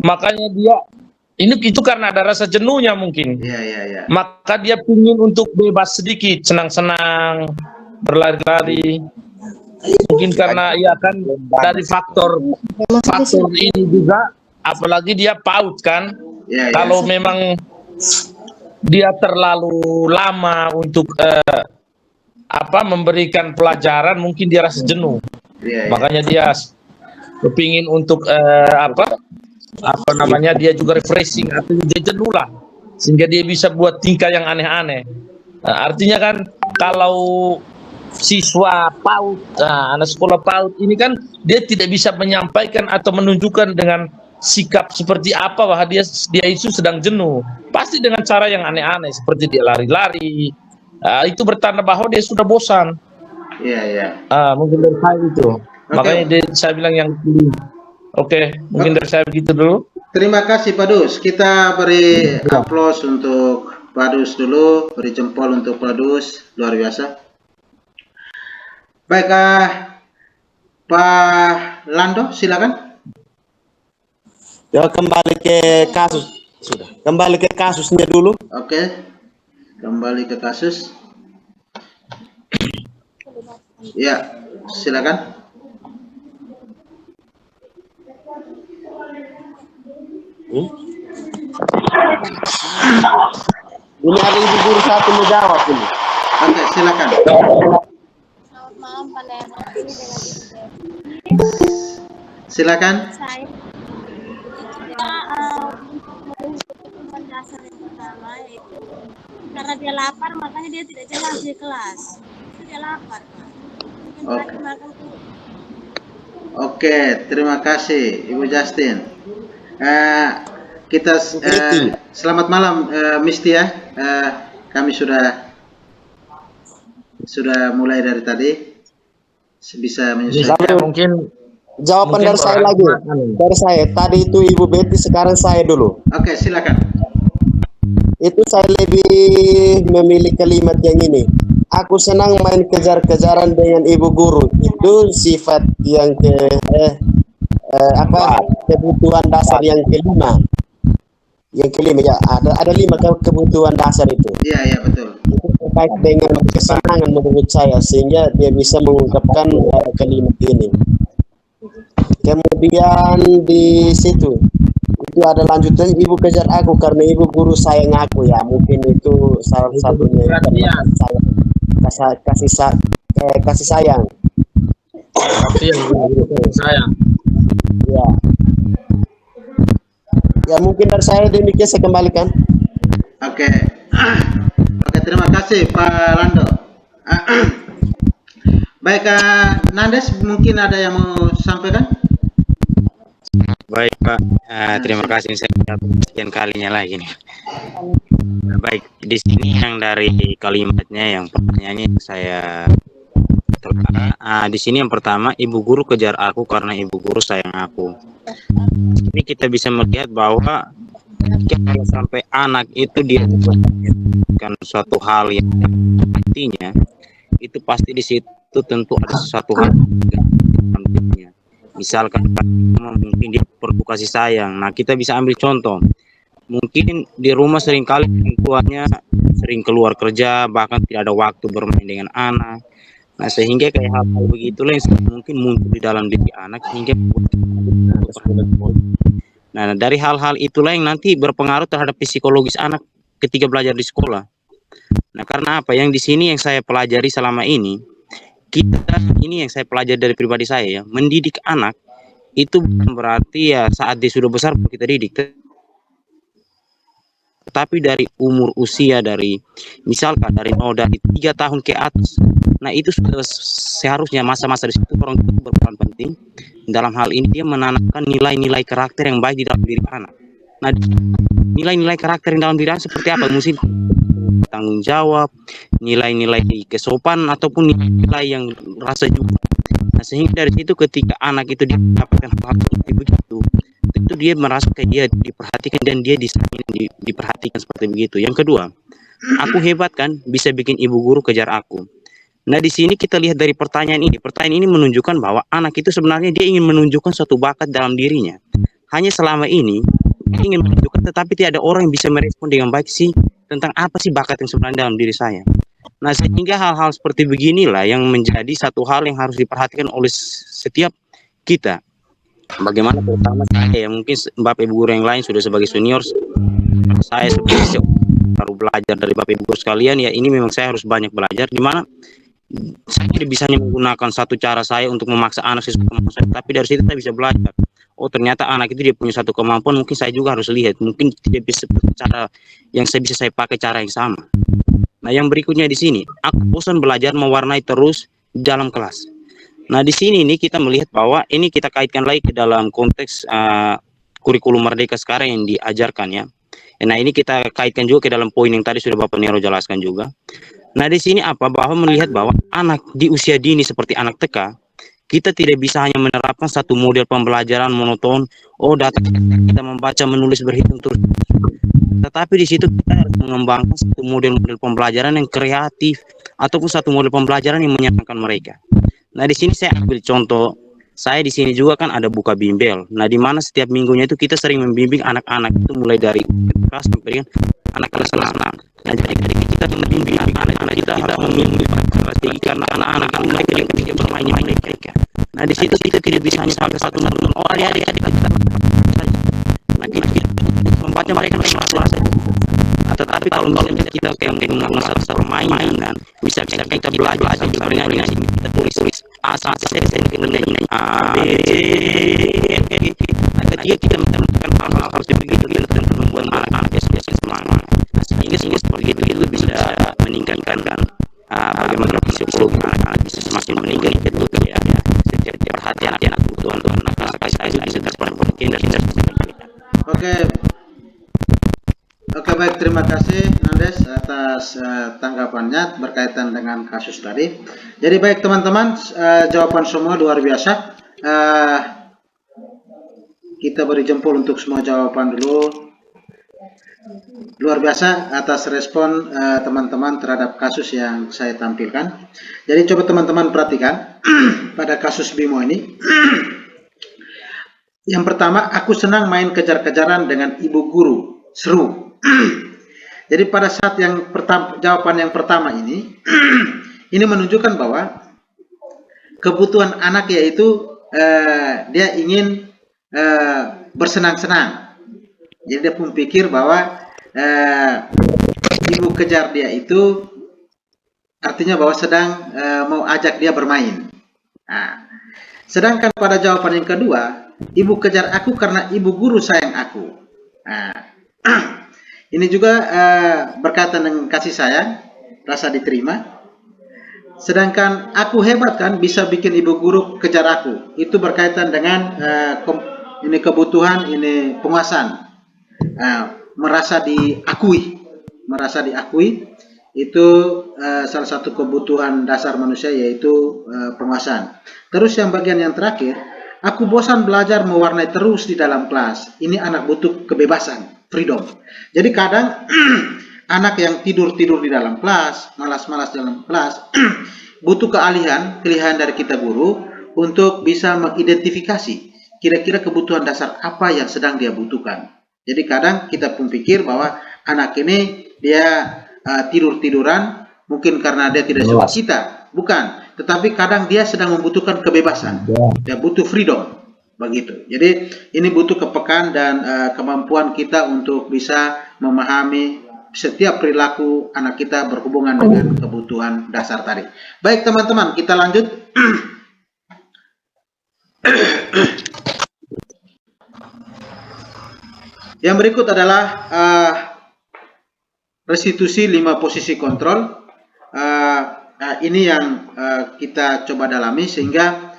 makanya itu karena ada rasa jenuhnya mungkin. Iya. Maka dia ingin untuk bebas sedikit, senang-senang, berlari-lari. Mungkin karena ya kan dari faktor ini juga, apalagi dia PAUD kan. Iya. Kalau memang dia terlalu lama untuk memberikan pelajaran, mungkin dia rasa jenuh. Iya. Makanya dia kepingin untuk dia juga refreshing atau dia jenuh lah, sehingga dia bisa buat tingkah yang aneh-aneh. Artinya kan kalau siswa PAUD, anak sekolah PAUD ini kan dia tidak bisa menyampaikan atau menunjukkan dengan sikap seperti apa bahwa dia itu sedang jenuh, pasti dengan cara yang aneh-aneh seperti dia lari-lari. Itu bertanda bahwa dia sudah bosan. Iya. Mungkin dari saya itu. Makanya saya bilang yang pilih. Oke, mungkin dari saya begitu dulu. Terima kasih Pak Dus. Kita beri aplaus untuk Pak Dus dulu, beri jempol untuk Pak Dus, luar biasa. Baik, Pak Lando, silakan. Ya, kembali ke kasus. Sudah. Kembali ke kasusnya dulu. Oke. Kembali ke kasus. Ya, silakan. Ini ada ibu guru satu menjawab ini. Oke, silakan. Selamat malam Pak Leno, ini dengan Ibu Devi. Silakan. Saya untuk dasar yang pertama yaitu karena dia lapar makanya dia tidak jelas di kelas. Itu dia lapar. Mungkin makan dulu. Oke, terima kasih Ibu Justin. Kita selamat malam Miss Tia. Kami sudah mulai dari tadi. Bisa menyesuaikan. Mungkin jawaban dari saya lagi. Dari saya tadi itu Ibu Betty, sekarang saya dulu. Oke, silakan. Itu saya lebih memilih kalimat yang ini. Aku senang main kejar-kejaran dengan ibu guru. Itu sifat yang kebutuhan dasar yang kelima. Yang kelima ya, ada 5 kebutuhan dasar itu. Iya, betul. Itu terkait dengan kesenangan menurut saya, sehingga dia bisa mengungkapkan kalimat ini. Kemudian di situ itu ada lanjutan, ibu kejar aku karena ibu guru sayang aku, ya mungkin itu salah satunya. Kasih sayang. Sayang. Ya. Ya mungkin dari saya demikian, saya kembalikan. Oke, terima kasih Pak Lando. Baik, Nandes, mungkin ada yang mau sampaikan? Baik Pak, terima kasih, saya sekian kalinya lagi nih. Baik, di sini yang dari kalimatnya, yang pertanyaannya saya di sini yang pertama, ibu guru kejar aku karena ibu guru sayang aku. Ini kita bisa melihat bahwa kalau sampai anak itu dia kan suatu hal yang artinya itu pasti di situ tentu ada sesuatu hal yang misalkan mungkin dia perlu kasih sayang. Nah, kita bisa ambil contoh, mungkin di rumah seringkali tuanya sering keluar kerja, bahkan tidak ada waktu bermain dengan anak. Nah, sehingga kayak hal-hal begitulah yang mungkin muncul di dalam diri anak sehingga membuat kita terhadap sekolah. Nah, dari hal-hal itulah yang nanti berpengaruh terhadap psikologis anak ketika belajar di sekolah. Nah, karena apa? Yang di sini yang saya pelajari selama ini, ini yang saya pelajari dari pribadi saya ya, mendidik anak itu bukan berarti ya saat dia sudah besar baru kita didik, tetapi dari umur usia dari misalkan dari 3 tahun ke atas. Nah, itu sudah seharusnya masa-masa di situ orang tua berperan penting dalam hal ini dia menanamkan nilai-nilai karakter yang baik di dalam diri anak. Nah, nilai-nilai karakter yang dalam diri anak seperti apa? Mesti tanggung jawab, nilai-nilai kesopanan ataupun nilai yang rasa juga. Nah, sehingga dari situ ketika anak itu didapatkan hal-hal seperti begitu, itu dia merasa kayak dia diperhatikan dan dia diperhatikan seperti begitu. Yang kedua, aku hebat kan bisa bikin ibu guru kejar aku. Nah, di sini kita lihat dari pertanyaan ini. Pertanyaan ini menunjukkan bahwa anak itu sebenarnya dia ingin menunjukkan suatu bakat dalam dirinya. Hanya selama ini dia ingin menunjukkan, tetapi tidak ada orang yang bisa merespon dengan baik sih tentang apa sih bakat yang sebenarnya dalam diri saya. Nah, sehingga hal-hal seperti beginilah yang menjadi satu hal yang harus diperhatikan oleh setiap kita. Bagaimana terutama saya ya, mungkin Bapak Ibu guru yang lain sudah sebagai senior, saya sebagai baru belajar dari Bapak Ibu guru sekalian ya, ini memang saya harus banyak belajar, di mana saya tidak bisa hanya menggunakan satu cara saya untuk memaksa anak sesuai kemampuan saya, tapi dari situ saya bisa belajar. Oh, ternyata anak itu dia punya satu kemampuan, mungkin saya juga harus lihat, mungkin tidak bisa cara yang saya pakai cara yang sama. Nah, yang berikutnya di sini, aku bosan belajar mewarnai terus di dalam kelas. Nah, di sini nih kita melihat bahwa ini kita kaitkan lagi ke dalam konteks kurikulum Merdeka sekarang yang diajarkan ya. Nah, ini kita kaitkan juga ke dalam poin yang tadi sudah Bapak Nero jelaskan juga. Nah, di sini apa? Bahwa melihat bahwa anak di usia dini seperti anak TK, kita tidak bisa hanya menerapkan satu model pembelajaran monoton. Oh, data kita membaca, menulis, berhitung terus. Tetapi di situ kita harus mengembangkan satu model-model pembelajaran yang kreatif ataupun satu model pembelajaran yang menyenangkan mereka. Nah, di sini saya ambil contoh. Saya di sini juga kan ada buka bimbel. Nah, di mana setiap minggunya itu kita sering membimbing anak-anak itu mulai dari kelas sampai dengan anak kelas 6. Nah, jadi kita membimbing anak-anak kita harus membimbing strategi karena anak-anak itu mereka yang ketika bermain mereka. Nah, di situ kita tidak bisa hanya pakai satu modul. Oh, adik-adik kita saja. Nah, kita membaca mereka saja. Tetapi kalau misalnya kita menggunakan satu permainan, bisa kita belajar sebenarnya dengan ini kita tulis asal saya kemudian A B C D E. Ketika kita menemukan hal-hal seperti itu dan membuat anak-anak semangat. Nah, sehingga seperti itu bisa meningkatkan bagaimana psikologi anak-anak bisa semakin meningkat itu ya. Setiap perhatian anak kebutuhan anak saya bisa terpenuhi dan Oke, baik, terima kasih Nandes atas tanggapannya berkaitan dengan kasus tadi. Jadi baik teman-teman, jawaban semua luar biasa. Kita beri jempol untuk semua jawaban dulu. Luar biasa atas respon teman-teman terhadap kasus yang saya tampilkan. Jadi coba teman-teman perhatikan pada kasus Bimo ini. Yang pertama, aku senang main kejar-kejaran dengan ibu guru, seru. Jadi pada saat yang pertama, jawaban yang pertama ini, ini menunjukkan bahwa kebutuhan anak yaitu dia ingin bersenang-senang. Jadi dia pun pikir bahwa ibu kejar dia itu artinya bahwa sedang mau ajak dia bermain. Nah, sedangkan pada jawaban yang kedua, ibu kejar aku karena ibu guru sayang aku. Nah, ini juga berkaitan dengan kasih sayang, rasa diterima. Sedangkan aku hebat kan bisa bikin ibu guru kejar aku. Itu berkaitan dengan ini kebutuhan, ini penguasaan. Merasa diakui. Merasa diakui itu salah satu kebutuhan dasar manusia yaitu penguasaan. Terus yang bagian yang terakhir, aku bosan belajar mewarnai terus di dalam kelas. Ini anak butuh kebebasan. Freedom. Jadi kadang anak yang tidur di dalam kelas, malas-malas dalam kelas, butuh keahlian dari kita guru untuk bisa mengidentifikasi kira-kira kebutuhan dasar apa yang sedang dia butuhkan. Jadi kadang kita pun pikir bahwa anak ini dia tidur-tiduran mungkin karena dia tidak suka kita. Bukan. tetapi kadang dia sedang membutuhkan kebebasan, dia butuh freedom, begitu. Jadi ini butuh kepekaan dan kemampuan kita untuk bisa memahami setiap perilaku anak kita berhubungan dengan kebutuhan dasar tadi. Baik teman-teman, kita lanjut. Yang berikut adalah restitusi 5 posisi kontrol. Ini yang kita coba dalami sehingga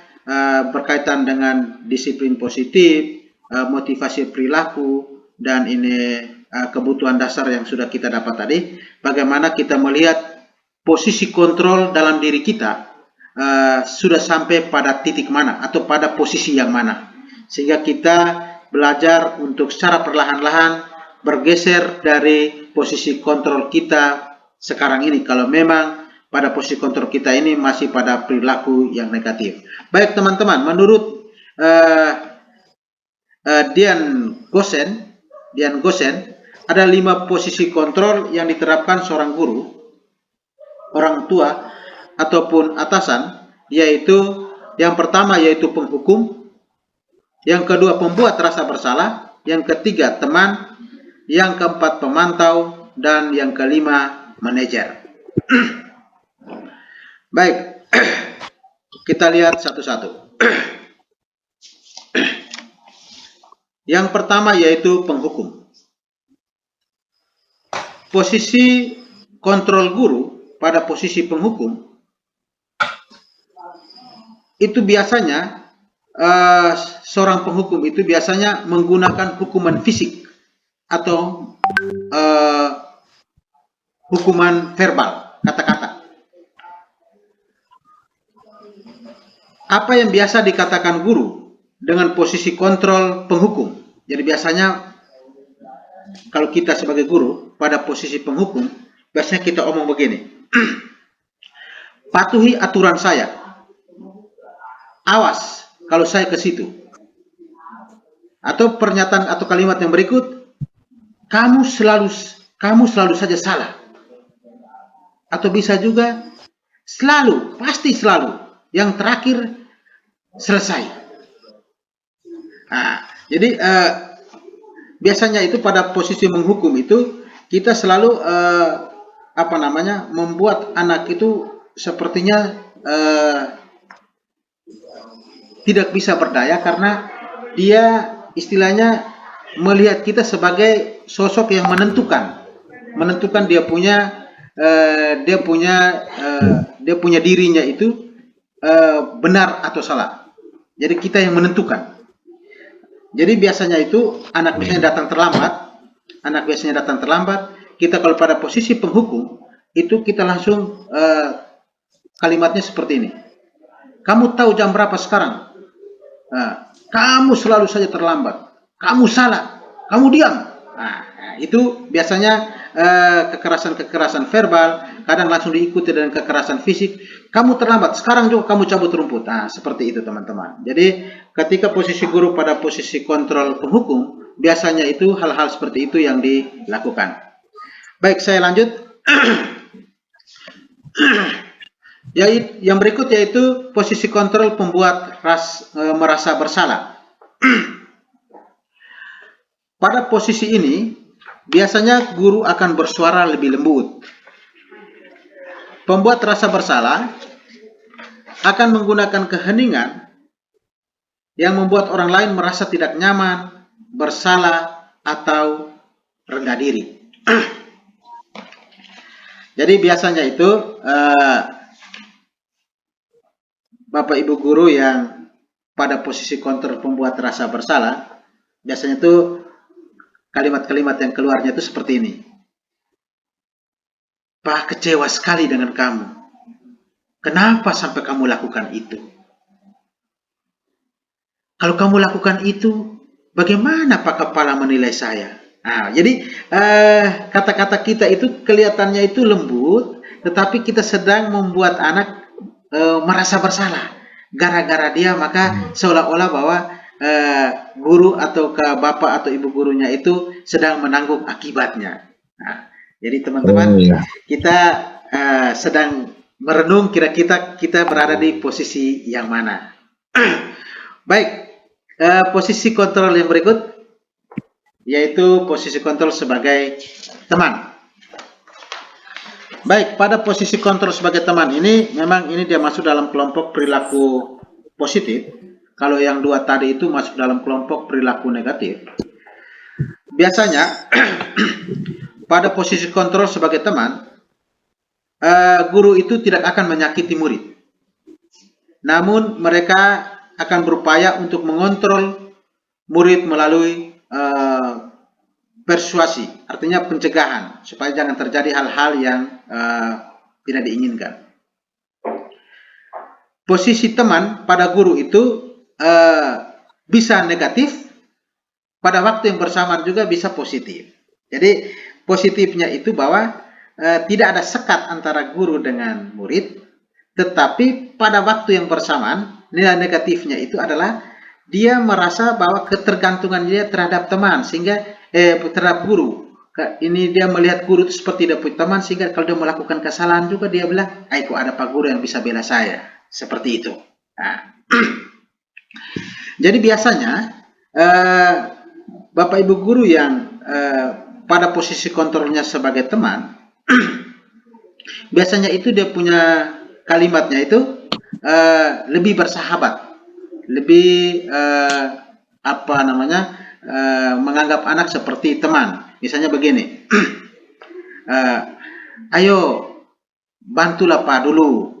berkaitan dengan disiplin positif, motivasi perilaku, dan ini kebutuhan dasar yang sudah kita dapat tadi. Bagaimana kita melihat posisi kontrol dalam diri kita sudah sampai pada titik mana atau pada posisi yang mana, sehingga kita belajar untuk secara perlahan-lahan bergeser dari posisi kontrol kita sekarang ini, kalau memang pada posisi kontrol kita ini masih pada perilaku yang negatif. Baik teman-teman, menurut Dian Gosen, ada 5 posisi kontrol yang diterapkan seorang guru, orang tua, ataupun atasan, yaitu yang pertama yaitu penghukum, yang kedua pembuat rasa bersalah, yang ketiga teman, yang keempat pemantau, dan yang kelima manajer. Baik, kita lihat satu-satu. Yang pertama yaitu penghukum. Posisi kontrol guru pada posisi penghukum itu biasanya seorang penghukum itu biasanya menggunakan hukuman fisik atau hukuman verbal, kata-kata. Apa yang biasa dikatakan guru dengan posisi kontrol penghukum? Jadi biasanya kalau kita sebagai guru pada posisi penghukum, biasanya kita omong begini. Patuhi aturan saya. Awas kalau saya ke situ. Atau pernyataan atau kalimat yang berikut, kamu selalu saja salah. Atau bisa juga selalu, pasti selalu. Yang terakhir selesai. Nah, jadi biasanya itu pada posisi menghukum itu kita selalu membuat anak itu sepertinya tidak bisa berdaya karena dia istilahnya melihat kita sebagai sosok yang menentukan dia punya dirinya itu benar atau salah. Jadi kita yang menentukan. Jadi biasanya itu anak biasanya datang terlambat. Kita kalau pada posisi penghukum itu kita langsung kalimatnya seperti ini. Kamu tahu jam berapa sekarang? Nah, kamu selalu saja terlambat. Kamu salah. Kamu diam. Nah, itu biasanya kekerasan verbal, kadang langsung diikuti dengan kekerasan fisik. Kamu terlambat. Sekarang juga kamu cabut rumput. Nah, seperti itu teman-teman. Jadi ketika posisi guru pada posisi kontrol penghukum, biasanya itu hal-hal seperti itu yang dilakukan. Baik, saya lanjut. Yang berikut yaitu posisi kontrol pembuat merasa bersalah. Pada posisi ini biasanya guru akan bersuara lebih lembut. Pembuat rasa bersalah akan menggunakan keheningan yang membuat orang lain merasa tidak nyaman, bersalah, atau rendah diri. Jadi biasanya itu Bapak Ibu guru yang pada posisi kontrol pembuat rasa bersalah, biasanya itu kalimat-kalimat yang keluarnya itu seperti ini. Pak, kecewa sekali dengan kamu. Kenapa sampai kamu lakukan itu? Kalau kamu lakukan itu, bagaimana Pak Kepala menilai saya? Nah, jadi kata-kata kita itu kelihatannya itu lembut, tetapi kita sedang membuat anak merasa bersalah. Gara-gara dia maka seolah-olah bahwa guru atau ke bapak atau ibu gurunya itu sedang menanggung akibatnya. Nah, jadi teman-teman, kita sedang merenung kira-kira kita berada di posisi yang mana. Baik, posisi kontrol yang berikut yaitu posisi kontrol sebagai teman. Baik, pada posisi kontrol sebagai teman ini memang ini dia masuk dalam kelompok perilaku positif. Kalau yang dua tadi itu masuk dalam kelompok perilaku negatif. Biasanya pada posisi kontrol sebagai teman, guru itu tidak akan menyakiti murid. Namun mereka akan berupaya untuk mengontrol murid melalui persuasi, artinya pencegahan, supaya jangan terjadi hal-hal yang tidak diinginkan. Posisi teman pada guru itu bisa negatif, pada waktu yang bersamaan juga bisa positif. Jadi positifnya itu bahwa tidak ada sekat antara guru dengan murid, tetapi pada waktu yang bersamaan nilai negatifnya itu adalah dia merasa bahwa ketergantungan dia terhadap teman, sehingga terhadap guru. Ini dia melihat guru itu seperti dia punya teman, sehingga kalau dia melakukan kesalahan juga dia bilang, kok ada pak guru yang bisa bela saya. Seperti itu. Nah. Jadi biasanya Bapak Ibu guru yang pada posisi kontrolnya sebagai teman, biasanya itu dia punya kalimatnya itu lebih bersahabat, lebih menganggap anak seperti teman. Misalnya begini, ayo bantulah pak dulu,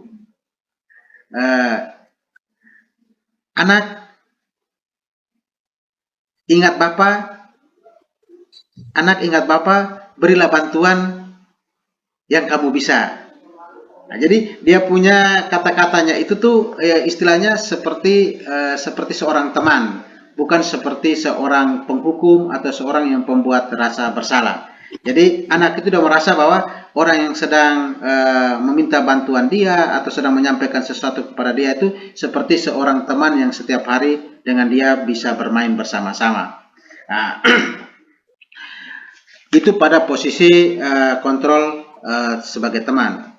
anak ingat bapak, berilah bantuan yang kamu bisa. Nah, jadi dia punya kata-katanya itu tuh istilahnya seperti seorang teman, bukan seperti seorang penghukum atau seorang yang pembuat rasa bersalah. Jadi anak itu sudah merasa bahwa orang yang sedang meminta bantuan dia atau sedang menyampaikan sesuatu kepada dia itu seperti seorang teman yang setiap hari dengan dia bisa bermain bersama-sama. Nah, itu pada posisi kontrol sebagai teman.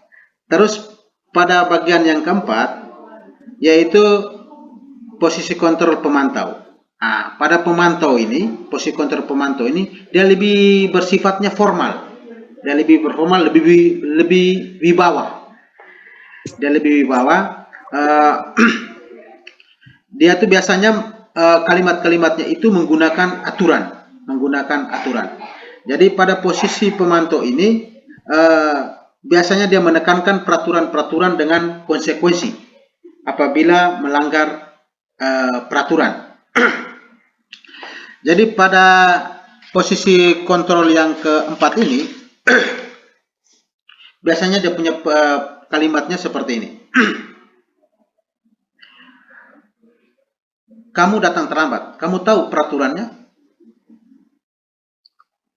Terus pada bagian yang keempat yaitu posisi kontrol pemantau. Nah, pada pemantau ini, posisi kontrol pemantau ini dia lebih bersifatnya formal. Dia lebih berformal, lebih wibawa. Dia lebih wibawa. Dia tuh biasanya kalimat-kalimatnya itu menggunakan aturan. Jadi pada posisi pemantau ini biasanya dia menekankan peraturan-peraturan dengan konsekuensi apabila melanggar peraturan. Jadi pada posisi kontrol yang keempat ini biasanya dia punya kalimatnya seperti ini. Kamu datang terlambat, kamu tahu peraturannya?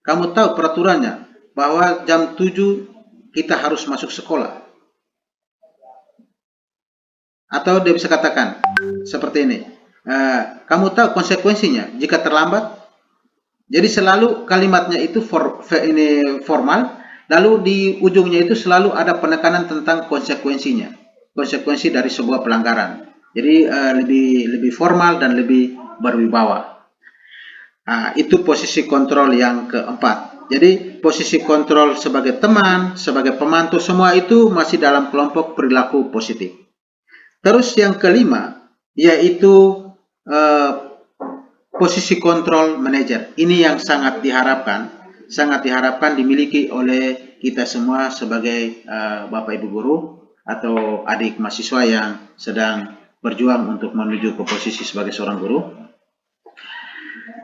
Kamu tahu peraturannya bahwa jam 7 kita harus masuk sekolah. Atau dia bisa katakan seperti ini. Kamu tahu konsekuensinya jika terlambat? Jadi selalu kalimatnya itu formal, lalu di ujungnya itu selalu ada penekanan tentang konsekuensinya, konsekuensi dari sebuah pelanggaran. Jadi lebih formal dan lebih berwibawa. Nah, itu posisi kontrol yang keempat. Jadi posisi kontrol sebagai teman, sebagai pemantau, semua itu masih dalam kelompok perilaku positif. Terus yang kelima yaitu posisi kontrol manajer. Ini yang sangat diharapkan dimiliki oleh kita semua sebagai Bapak Ibu guru atau adik mahasiswa yang sedang berjuang untuk menuju ke posisi sebagai seorang guru.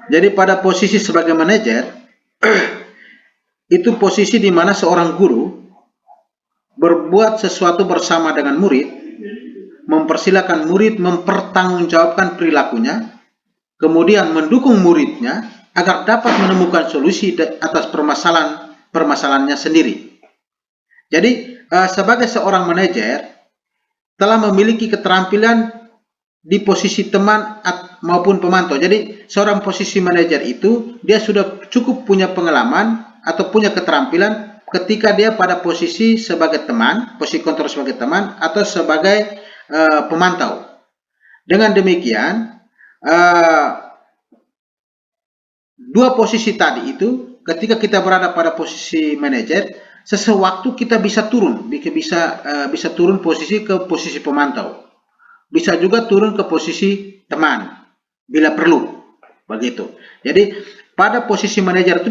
Jadi pada posisi sebagai manajer itu posisi di mana seorang guru berbuat sesuatu bersama dengan murid, mempersilahkan murid mempertanggungjawabkan perilakunya, kemudian mendukung muridnya agar dapat menemukan solusi atas permasalahannya sendiri. Jadi sebagai seorang manajer telah memiliki keterampilan di posisi teman maupun pemantau. Jadi seorang posisi manajer itu dia sudah cukup punya pengalaman atau punya keterampilan ketika dia pada posisi sebagai teman, posisi kontrol sebagai teman atau sebagai pemantau. Dengan demikian, dua posisi tadi itu, ketika kita berada pada posisi manajer, sesewaktu kita bisa turun, bisa turun posisi ke posisi pemantau, bisa juga turun ke posisi teman bila perlu, begitu. Jadi pada posisi manajer itu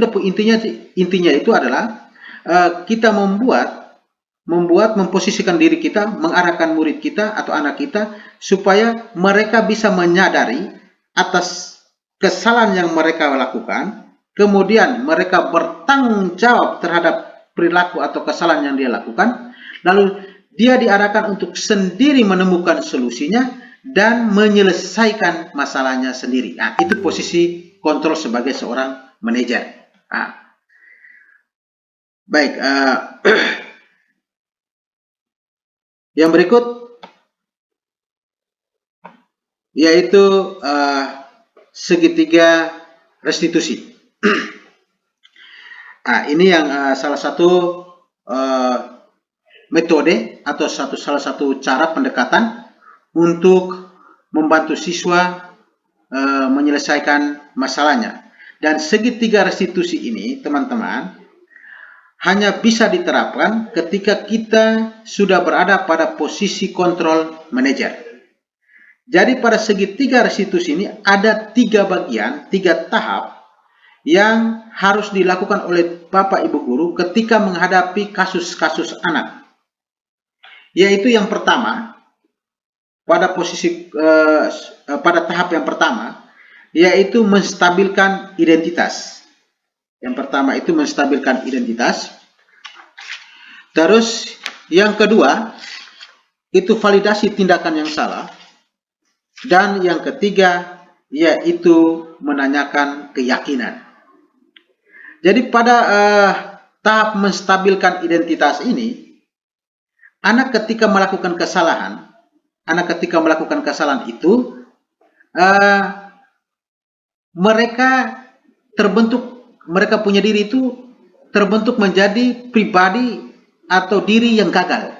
intinya itu adalah kita memposisikan diri kita, mengarahkan murid kita atau anak kita supaya mereka bisa menyadari atas kesalahan yang mereka lakukan, kemudian mereka bertanggung jawab terhadap perilaku atau kesalahan yang dia lakukan, lalu dia diarahkan untuk sendiri menemukan solusinya dan menyelesaikan masalahnya sendiri. Nah, itu posisi kontrol sebagai seorang manajer. Nah, baik, yang berikut yaitu segitiga restitusi. Nah, ini yang salah satu metode atau salah satu cara pendekatan untuk membantu siswa menyelesaikan masalahnya. Dan segitiga restitusi ini, teman-teman, hanya bisa diterapkan ketika kita sudah berada pada posisi kontrol manajer. Jadi pada segitiga restitusi ini ada 3 bagian, 3 tahap yang harus dilakukan oleh Bapak Ibu Guru ketika menghadapi kasus-kasus anak. Yaitu yang pertama, pada tahap yang pertama, yaitu menstabilkan identitas. Yang pertama itu menstabilkan identitas. Terus yang kedua itu validasi tindakan yang salah. Dan yang ketiga yaitu menanyakan keyakinan. Jadi pada tahap menstabilkan identitas ini, anak ketika melakukan kesalahan itu mereka punya diri itu terbentuk menjadi pribadi atau diri yang gagal.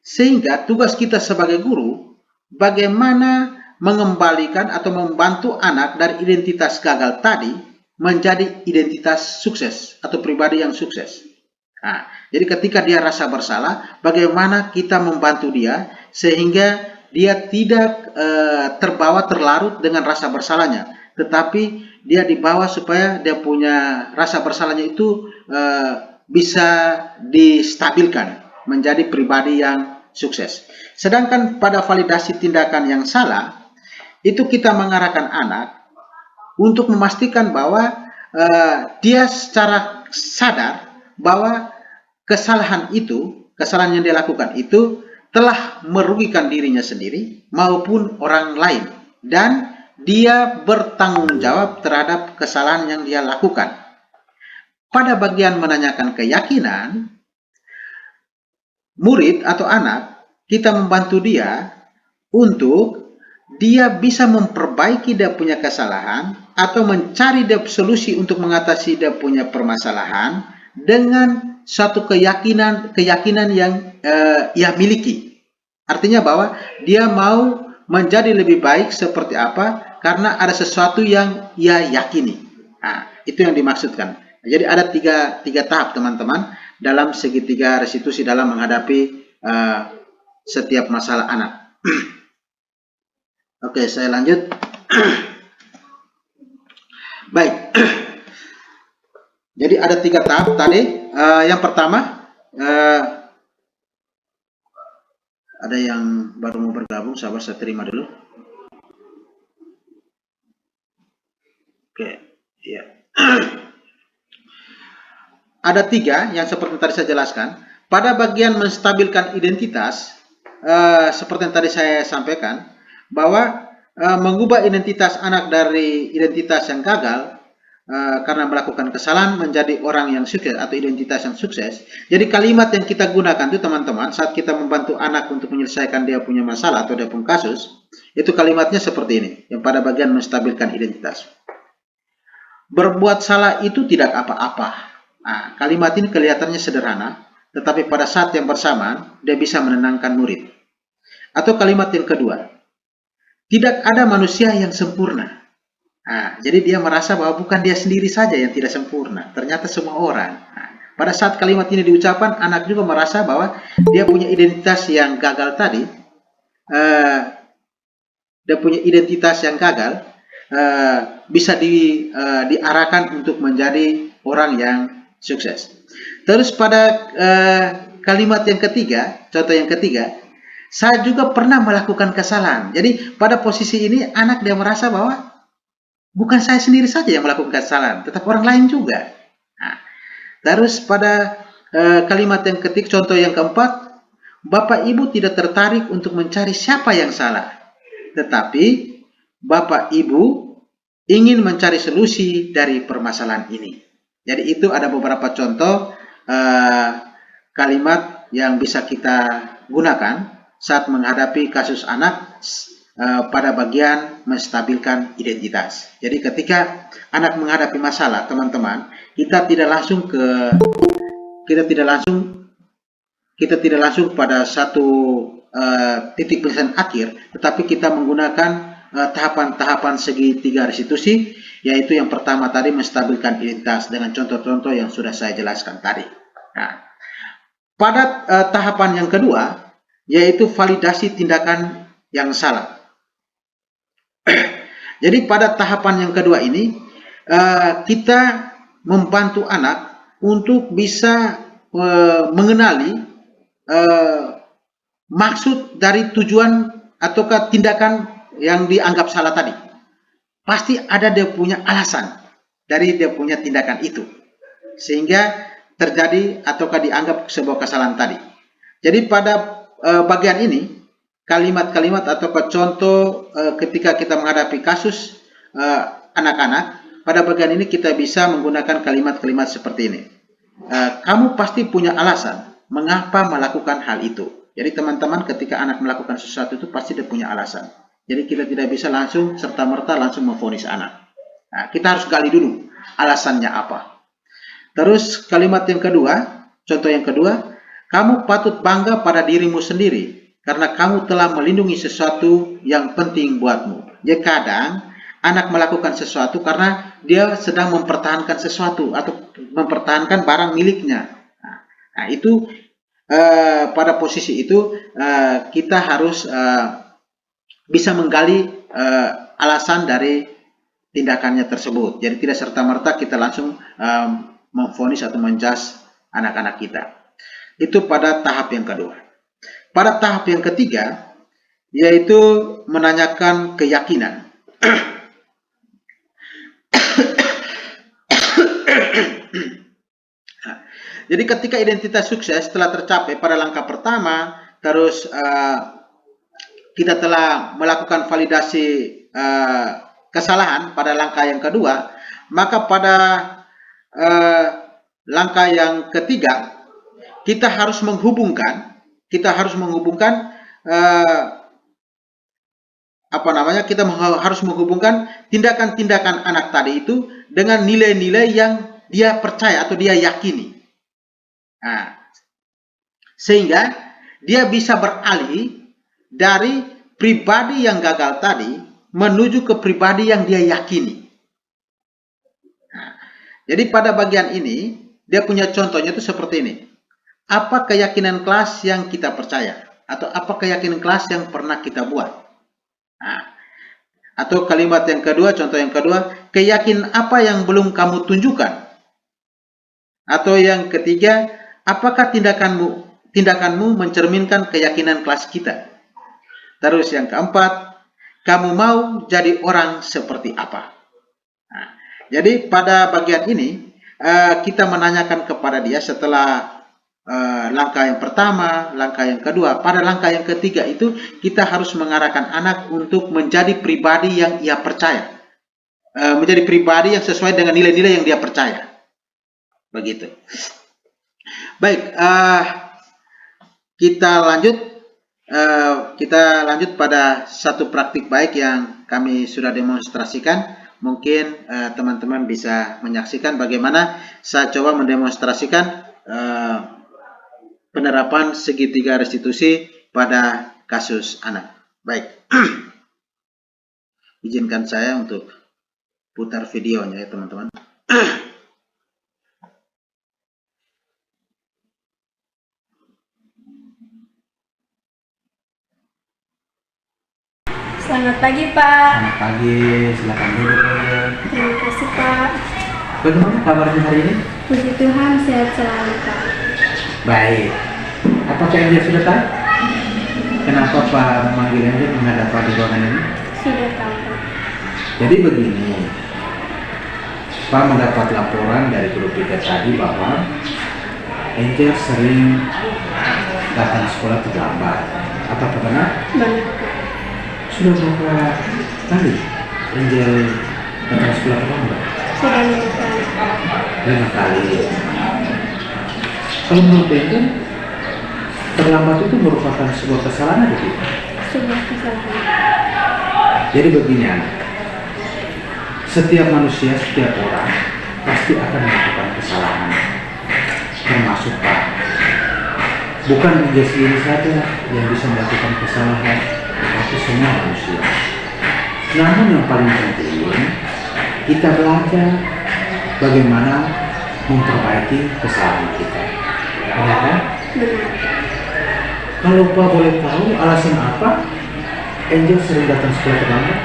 Sehingga tugas kita sebagai guru bagaimana mengembalikan atau membantu anak dari identitas gagal tadi menjadi identitas sukses atau pribadi yang sukses. Nah, jadi ketika dia rasa bersalah, bagaimana kita membantu dia sehingga dia tidak terlarut dengan rasa bersalahnya, tetapi dia dibawa supaya dia punya rasa bersalahnya itu bisa distabilkan menjadi pribadi yang sukses. Sedangkan pada validasi tindakan yang salah, itu kita mengarahkan anak untuk memastikan bahwa dia secara sadar bahwa kesalahan yang dia lakukan itu telah merugikan dirinya sendiri maupun orang lain, dan dia bertanggung jawab terhadap kesalahan yang dia lakukan. Pada bagian menanyakan keyakinan, murid atau anak, kita membantu dia untuk dia bisa memperbaiki dia punya kesalahan atau mencari dia solusi untuk mengatasi dia punya permasalahan dengan satu keyakinan yang ia miliki. Artinya bahwa dia mau menjadi lebih baik seperti apa karena ada sesuatu yang ia yakini. Nah, itu yang dimaksudkan. Jadi ada tiga tahap, teman-teman, dalam segitiga restitusi dalam menghadapi setiap masalah anak. Oke, saya lanjut. Baik. Jadi ada 3 tahap tadi. Yang pertama, ada yang baru mau bergabung, sabar, saya terima dulu. Oke, ya. Ada 3 yang seperti tadi saya jelaskan. Pada bagian menstabilkan identitas, seperti yang tadi saya sampaikan, bahwa mengubah identitas anak dari identitas yang gagal karena melakukan kesalahan menjadi orang yang sukses atau identitas yang sukses. Jadi kalimat yang kita gunakan itu, teman-teman, saat kita membantu anak untuk menyelesaikan dia punya masalah atau dia punya kasus, itu kalimatnya seperti ini, yang pada bagian menstabilkan identitas. Berbuat salah itu tidak apa-apa. Nah, kalimat ini kelihatannya sederhana, tetapi pada saat yang bersamaan dia bisa menenangkan murid. Atau kalimat yang kedua, tidak ada manusia yang sempurna. Nah, jadi dia merasa bahwa bukan dia sendiri saja yang tidak sempurna, ternyata semua orang. Nah, pada saat kalimat ini diucapkan, anak juga merasa bahwa dia punya identitas yang gagal tadi. Dia punya identitas yang gagal, bisa diarahkan untuk menjadi orang yang sukses. Terus pada kalimat yang ketiga, contoh yang ketiga, saya juga pernah melakukan kesalahan. Jadi pada posisi ini anak dia merasa bahwa bukan saya sendiri saja yang melakukan kesalahan, tetapi orang lain juga. Nah, terus pada kalimat yang ketiga, contoh yang keempat, Bapak Ibu tidak tertarik untuk mencari siapa yang salah, tetapi Bapak Ibu ingin mencari solusi dari permasalahan ini. Jadi itu ada beberapa contoh kalimat yang bisa kita gunakan saat menghadapi kasus anak pada bagian menstabilkan identitas. Jadi ketika anak menghadapi masalah, teman-teman, kita tidak langsung pada satu titik penyelesaian akhir, tetapi kita menggunakan tahapan-tahapan segitiga restitusi, yaitu yang pertama tadi menstabilkan identitas dengan contoh-contoh yang sudah saya jelaskan tadi. Nah, pada tahapan yang kedua, yaitu validasi tindakan yang salah. Jadi pada tahapan yang kedua ini, kita membantu anak untuk bisa mengenali maksud dari tujuan ataukah tindakan yang dianggap salah tadi. Pasti ada dia punya alasan dari dia punya tindakan itu, sehingga terjadi ataukah dianggap sebuah kesalahan tadi. Jadi pada bagian ini, kalimat-kalimat atau contoh ketika kita menghadapi kasus anak-anak, pada bagian ini kita bisa menggunakan kalimat-kalimat seperti ini. Kamu pasti punya alasan mengapa melakukan hal itu. Jadi teman-teman, ketika anak melakukan sesuatu itu pasti dia punya alasan. Jadi kita tidak bisa langsung serta-merta langsung memvonis anak. Nah, kita harus gali dulu alasannya apa. Terus kalimat yang kedua, contoh yang kedua, kamu patut bangga pada dirimu sendiri karena kamu telah melindungi sesuatu yang penting buatmu. Jadi kadang anak melakukan sesuatu karena dia sedang mempertahankan sesuatu atau mempertahankan barang miliknya. Nah, itu pada posisi itu kita harus bisa menggali alasan dari tindakannya tersebut. Jadi tidak serta-merta kita langsung memvonis atau menjudge anak-anak kita. Itu pada tahap yang kedua. Pada tahap yang ketiga, yaitu menanyakan keyakinan. Jadi ketika identitas sukses telah tercapai pada langkah pertama, terus kita telah melakukan validasi kesalahan pada langkah yang kedua, maka pada langkah yang ketiga kita harus menghubungkan harus menghubungkan tindakan-tindakan anak tadi itu dengan nilai-nilai yang dia percaya atau dia yakini. Nah, sehingga dia bisa beralih dari pribadi yang gagal tadi menuju ke pribadi yang dia yakini. Nah, jadi pada bagian ini dia punya contohnya itu seperti ini. Apa keyakinan kelas yang kita percaya? Atau apa keyakinan kelas yang pernah kita buat? Nah, atau kalimat yang kedua, contoh yang kedua, keyakinan apa yang belum kamu tunjukkan? Atau yang ketiga, apakah tindakanmu mencerminkan keyakinan kelas kita? Terus yang keempat, kamu mau jadi orang seperti apa? Nah, jadi pada bagian ini kita menanyakan kepada dia setelah langkah yang pertama, langkah yang kedua, pada langkah yang ketiga itu kita harus mengarahkan anak untuk menjadi pribadi yang ia percaya, menjadi pribadi yang sesuai dengan nilai-nilai yang dia percaya. Begitu. Baik, kita lanjut pada satu praktik baik yang kami sudah demonstrasikan. mungkin teman-teman bisa menyaksikan bagaimana saya coba mendemonstrasikan penerapan segitiga restitusi pada kasus anak. Baik, izinkan saya untuk putar videonya ya teman-teman. Selamat pagi, Pak. Selamat pagi, silakan duduk aja. Terima kasih, Pak. Bagaimana kabarnya hari ini? Puji Tuhan, sehat selalu, Pak. Baik. Apakah Angel sudah tahu? Kenapa Pak memanggil Angel menghadap Pak di ruangan ini? Sudah tahu, Pak. Jadi begini, Pak mendapat laporan dari guru kita tadi bahwa Angel sering datang sekolah terlambat. Apakah benar? Benar, Pak. Sudah berapa kali Angel datang sekolah terlambat? Sudah 5 kali. 5 kali. Kalau menurut Angel, terlambat itu merupakan sebuah kesalahan atau tidak? Sebuah kesalahan. Jadi begini anak, setiap manusia, setiap orang pasti akan melakukan kesalahan, termasuk Pak. Bukan Angel sendiri saja yang bisa melakukan kesalahan, tetapi semua manusia. Namun yang paling penting, kita belajar bagaimana memperbaiki kesalahan kita. Benar kan? Benar. Kalau Pak boleh tahu alasan apa Angel sering datang sekolah terlambat?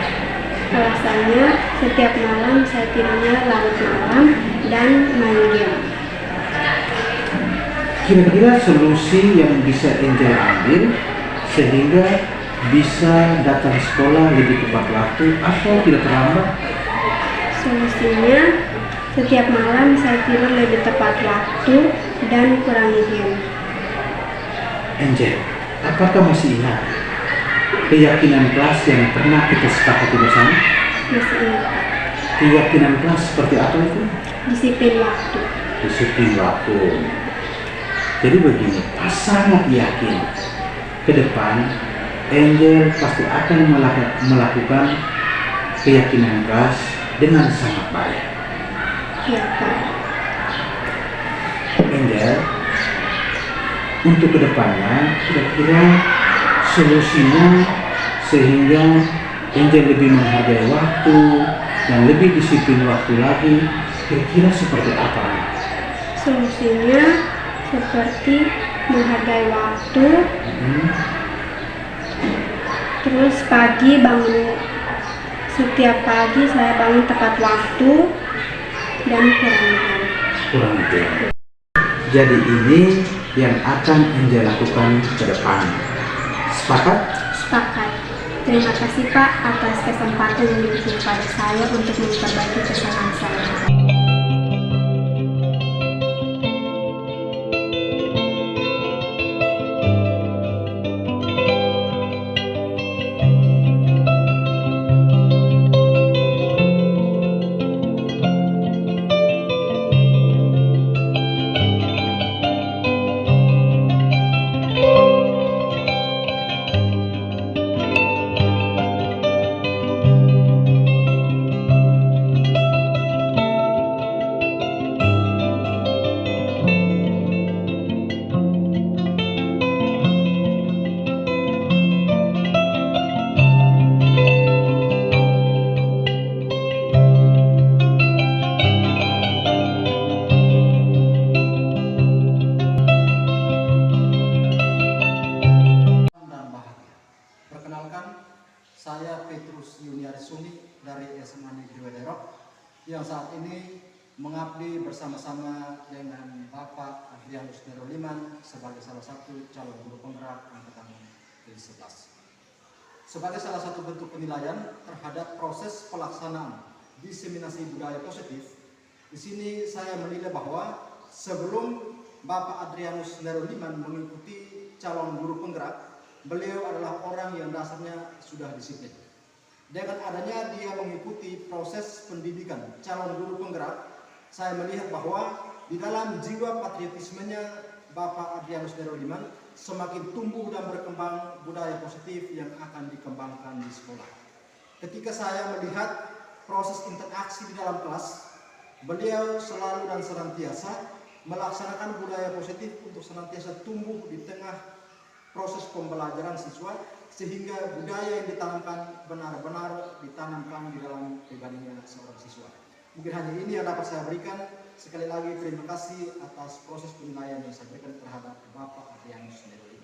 Alasannya, setiap malam saya tidurnya larut malam dan main game. Kira-kira solusi yang bisa Angel ambil sehingga bisa datang sekolah lebih tepat waktu atau tidak terlambat? Solusinya, setiap malam saya tidur lebih tepat waktu dan kurangi game. Angel, apakah masih ingat keyakinan kelas yang pernah kita sepakati bersama? Masih ingat, Pak. Keyakinan kelas seperti apa itu? Disiplin waktu. Disiplin waktu. Jadi begini, Pak sangat yakin ke depan Angel pasti akan melakukan keyakinan kelas dengan sangat baik. Ya, Pak. Angel, untuk kedepannya kira-kira solusinya sehingga Angel lebih menghargai waktu dan lebih disiplin waktu lagi, kira-kira seperti apa? Solusinya seperti menghargai waktu, terus pagi bangun, setiap pagi saya bangun tepat waktu dan kurangi game. Kurang game. Jadi ini yang akan Angel lakukan ke depan. Sepakat? Sepakat. Terima kasih, Pak, atas kesempatan yang diberikan pada saya untuk memperbaiki kesalahan saya. Saya Petrus Yuniari Sumi dari SMA Negeri Wederok yang saat ini mengabdi bersama-sama dengan Bapak Adrianus Neroliman sebagai salah satu calon guru penggerak angkatan ke-11. Sebagai salah satu bentuk penilaian terhadap proses pelaksanaan diseminasi budaya positif, di sini saya menilai bahwa sebelum Bapak Adrianus Neroliman mengikuti calon guru penggerak, beliau adalah orang yang dasarnya sudah disiplin. Dengan adanya dia mengikuti proses pendidikan calon guru penggerak, saya melihat bahwa di dalam jiwa patriotismenya Bapak Adrianus Neroliman semakin tumbuh dan berkembang budaya positif yang akan dikembangkan di sekolah. Ketika saya melihat proses interaksi di dalam kelas, beliau selalu dan senantiasa melaksanakan budaya positif untuk senantiasa tumbuh di tengah proses pembelajaran siswa, sehingga budaya yang ditanamkan benar-benar ditanamkan di dalam pribadinya seorang siswa. Mungkin hanya ini yang dapat saya berikan. Sekali lagi terima kasih atas proses penilaian yang saya berikan terhadap Bapak Adrianus Nero.